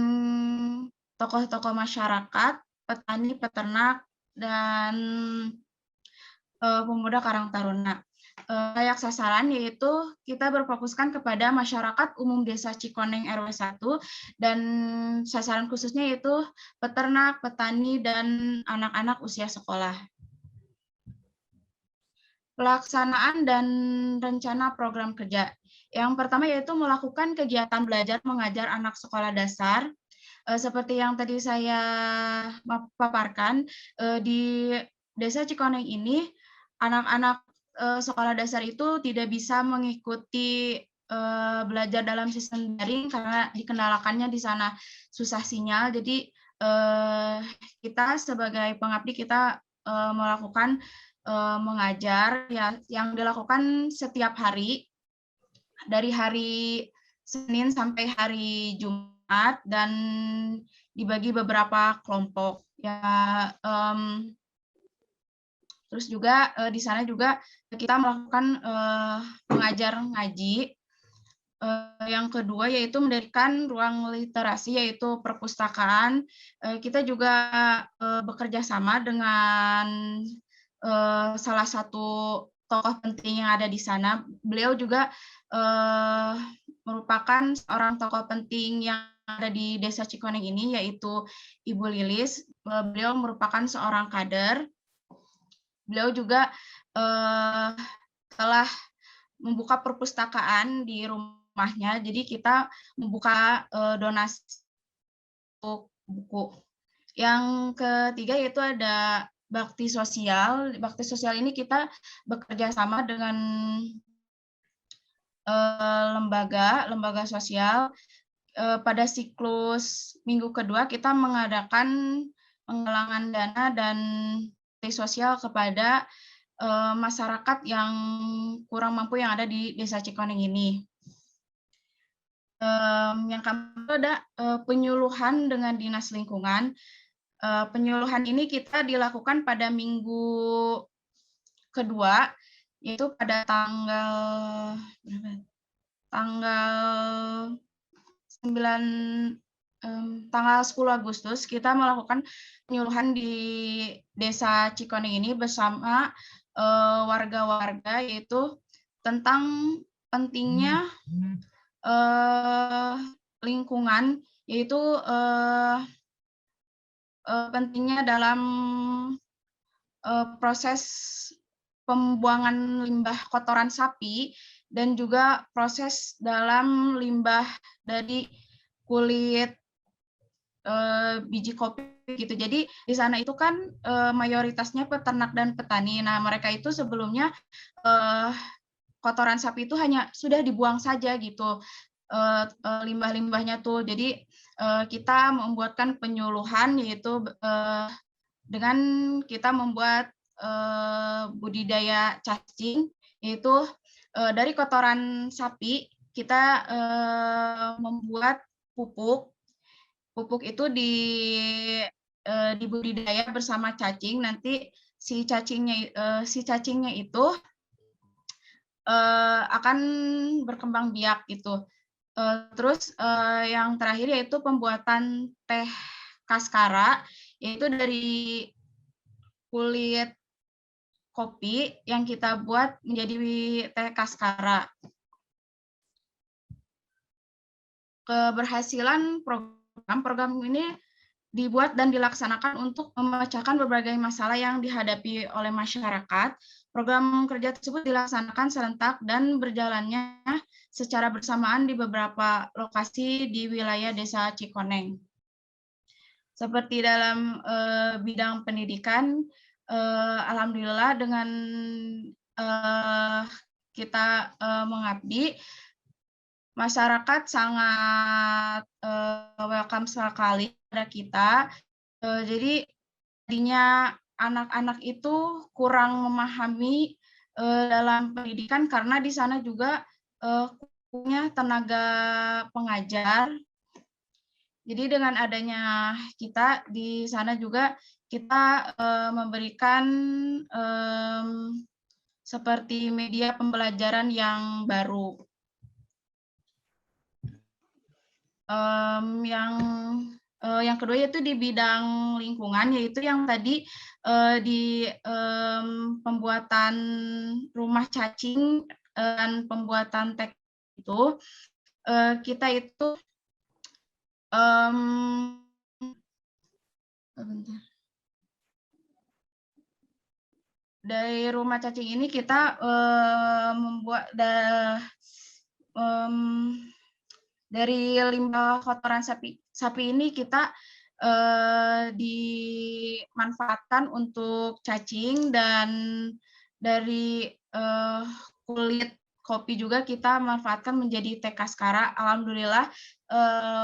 tokoh-tokoh masyarakat, petani, peternak, dan pemuda karang taruna. Layak sasaran yaitu kita berfokuskan kepada masyarakat umum Desa Cikoneng RW 1, dan sasaran khususnya yaitu peternak, petani, dan anak-anak usia sekolah. Pelaksanaan dan rencana program kerja. Yang pertama yaitu melakukan kegiatan belajar mengajar anak sekolah dasar. Seperti yang tadi saya paparkan, di Desa Cikoneng ini anak-anak sekolah dasar itu tidak bisa mengikuti belajar dalam sistem daring karena dikendalakannya di sana susah sinyal. Jadi kita sebagai pengabdi kita melakukan mengajar yang dilakukan setiap hari, dari hari Senin sampai hari Jumat, dan dibagi beberapa kelompok. Ya, terus juga di sana juga kita melakukan mengajar ngaji. Yang kedua yaitu mendirikan ruang literasi, yaitu perpustakaan. Kita juga bekerja sama dengan salah satu tokoh penting yang ada di sana. Beliau juga merupakan seorang tokoh penting yang ada di Desa Cikoneng ini, yaitu Ibu Lilis. Beliau merupakan seorang kader. Beliau juga telah membuka perpustakaan di rumahnya, jadi kita membuka donasi untuk buku. Yang ketiga yaitu ada bakti sosial. Bakti sosial ini kita bekerja sama dengan lembaga sosial. Pada siklus minggu kedua kita mengadakan penggalangan dana dan bakti sosial kepada masyarakat yang kurang mampu yang ada di Desa Cikoneng ini. Yang keempat ada penyuluhan dengan dinas lingkungan. Penyuluhan ini kita dilakukan pada minggu kedua, yaitu pada tanggal 10 Agustus kita melakukan penyuluhan di Desa Cikoneng ini bersama warga-warga, yaitu tentang pentingnya lingkungan, yaitu pentingnya dalam proses pembuangan limbah kotoran sapi dan juga proses dalam limbah dari kulit biji kopi gitu. Jadi di sana itu kan mayoritasnya peternak dan petani. Nah, mereka itu sebelumnya kotoran sapi itu hanya sudah dibuang saja gitu limbah-limbahnya tuh. Jadi kita membuatkan penyuluhan, yaitu dengan kita membuat budidaya cacing, yaitu dari kotoran sapi kita membuat pupuk. Pupuk itu dibudidaya bersama cacing. Nanti si cacingnya itu akan berkembang biak gitu. Terus yang terakhir yaitu pembuatan teh kaskara, yaitu dari kulit kopi yang kita buat menjadi teh kaskara. Keberhasilan program ini dibuat dan dilaksanakan untuk memecahkan berbagai masalah yang dihadapi oleh masyarakat. Program kerja tersebut dilaksanakan serentak dan berjalannya secara bersamaan di beberapa lokasi di wilayah Desa Cikoneng. Seperti dalam bidang pendidikan, alhamdulillah dengan kita mengabdi, masyarakat sangat welcome sekali pada kita. Jadi tadinya anak-anak itu kurang memahami dalam pendidikan karena di sana juga punya tenaga pengajar. Jadi dengan adanya kita di sana juga kita memberikan seperti media pembelajaran yang baru. Yang kedua yaitu di bidang lingkungan, yaitu yang tadi di pembuatan rumah cacing dan pembuatan teh itu, kita itu dari rumah cacing ini kita membuat dari limbah kotoran sapi ini kita dimanfaatkan untuk cacing, dan dari kulit kopi juga kita manfaatkan menjadi teh kaskara. Alhamdulillah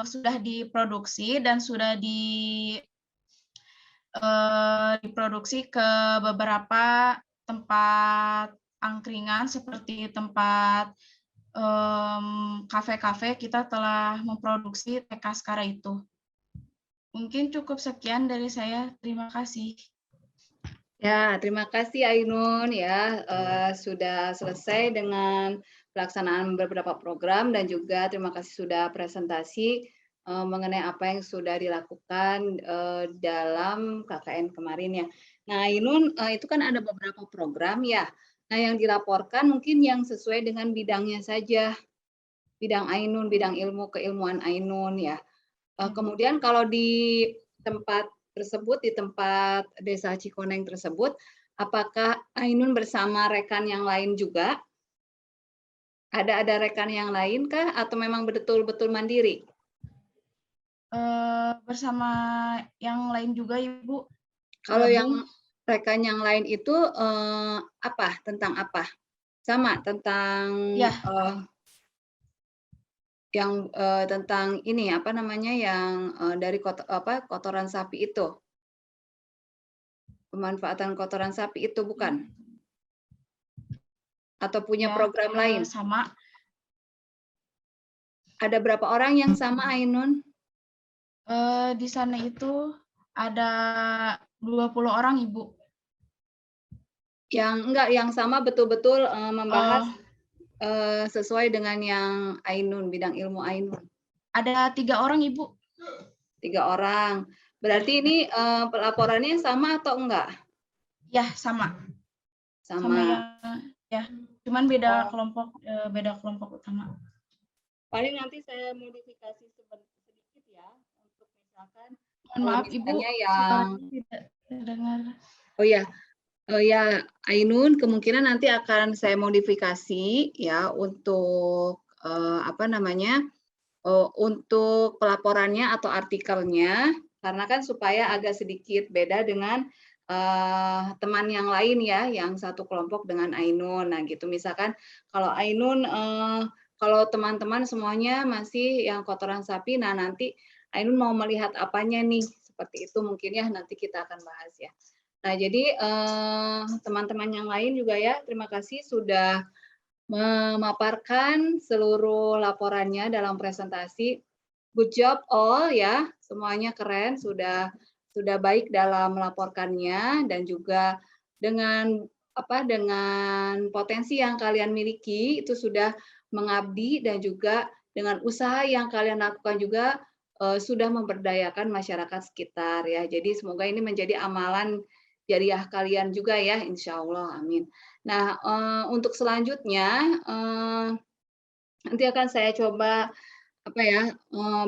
sudah diproduksi dan sudah diproduksi ke beberapa tempat angkringan seperti tempat kafe-kafe. Kita telah memproduksi teh kaskara itu. Mungkin cukup sekian dari saya. Terima kasih. Ya, terima kasih Ainun ya, sudah selesai dengan pelaksanaan beberapa program, dan juga terima kasih sudah presentasi mengenai apa yang sudah dilakukan dalam KKN kemarin ya. Nah, Ainun, itu kan ada beberapa program ya. Nah, yang dilaporkan mungkin yang sesuai dengan bidangnya saja, bidang Ainun, bidang ilmu keilmuan Ainun ya. Kemudian kalau di tempat tersebut, di tempat Desa Cikoneng tersebut, apakah Ainun bersama rekan yang lain juga? Ada rekan yang lain kah, atau memang betul-betul mandiri? Bersama yang lain juga, Ibu. Kalau yang rekan yang lain itu apa? Tentang apa? Sama tentang ya. Yang tentang ini apa namanya, yang dari kotoran sapi itu, pemanfaatan kotoran sapi itu, bukan? Atau punya program lain? Sama. Ada berapa orang yang sama, Ainun? Di sana itu ada 20 orang, Ibu. Yang enggak, yang sama betul-betul membahas sesuai dengan yang Ainun, bidang ilmu Ainun. Ada 3 orang, Ibu. 3 orang. Berarti ini pelaporannya sama atau enggak? Ya, sama. Sama. Ya, cuman beda kelompok utama. Paling nanti saya modifikasi sedikit ya untuk misalkan Mohon maaf Ibu, misalnya suara yang tidak terdengar. oh ya ya Ainun, kemungkinan nanti akan saya modifikasi ya untuk apa namanya untuk pelaporannya atau artikelnya, karena kan supaya agak sedikit beda dengan teman yang lain ya, yang satu kelompok dengan Ainun. Nah gitu, misalkan kalau Ainun, kalau teman-teman semuanya masih yang kotoran sapi, nah nanti Ainun mau melihat apanya nih, seperti itu mungkin ya, nanti kita akan bahas ya. Nah jadi teman-teman yang lain juga ya, terima kasih sudah memaparkan seluruh laporannya dalam presentasi. Good job all ya, semuanya keren, sudah baik dalam melaporkannya dan juga dengan dengan potensi yang kalian miliki itu sudah mengabdi dan juga dengan usaha yang kalian lakukan juga sudah memberdayakan masyarakat sekitar ya. Jadi semoga ini menjadi amalan jariah kalian juga ya, insya Allah, amin. Nah, untuk selanjutnya nanti akan saya coba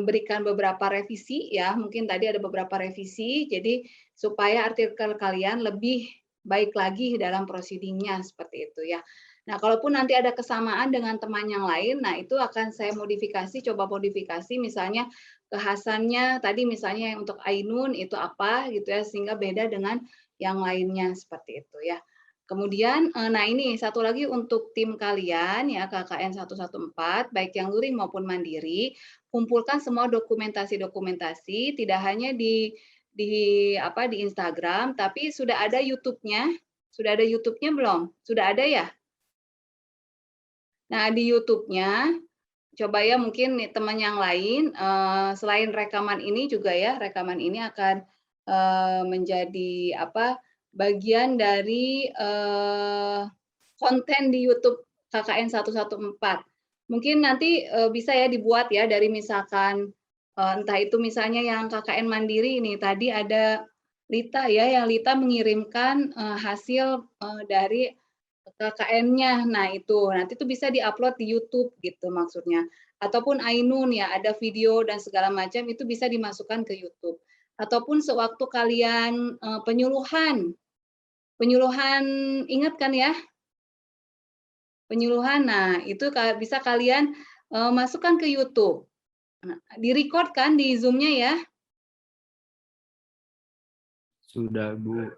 berikan beberapa revisi ya. Mungkin tadi ada beberapa revisi, jadi supaya artikel kalian lebih baik lagi dalam proceedingnya seperti itu ya. Nah, kalaupun nanti ada kesamaan dengan teman yang lain, nah itu akan saya modifikasi, coba modifikasi misalnya kekhasannya tadi misalnya yang untuk Ainun itu apa gitu ya, sehingga beda dengan yang lainnya seperti itu ya. Kemudian, nah ini satu lagi untuk tim kalian ya KKN 114, baik yang luring maupun mandiri, kumpulkan semua dokumentasi-dokumentasi, tidak hanya di Instagram, tapi sudah ada YouTube-nya. Sudah ada YouTube-nya belum? Sudah ada ya? Nah di YouTube-nya, coba ya mungkin nih, teman yang lain, selain rekaman ini juga ya, rekaman ini akan menjadi bagian dari konten di YouTube KKN 114. Mungkin nanti bisa ya dibuat ya dari misalkan entah itu misalnya yang KKN Mandiri ini tadi ada Lita ya, yang Lita mengirimkan hasil dari KKN-nya. Nah itu nanti itu bisa diupload di YouTube gitu maksudnya. Ataupun Ainun ya ada video dan segala macam itu bisa dimasukkan ke YouTube. Ataupun sewaktu kalian penyuluhan, ingat kan ya? Penyuluhan, nah itu bisa kalian masukkan ke YouTube. Nah, di-record kan di Zoom-nya ya? Sudah, Bu.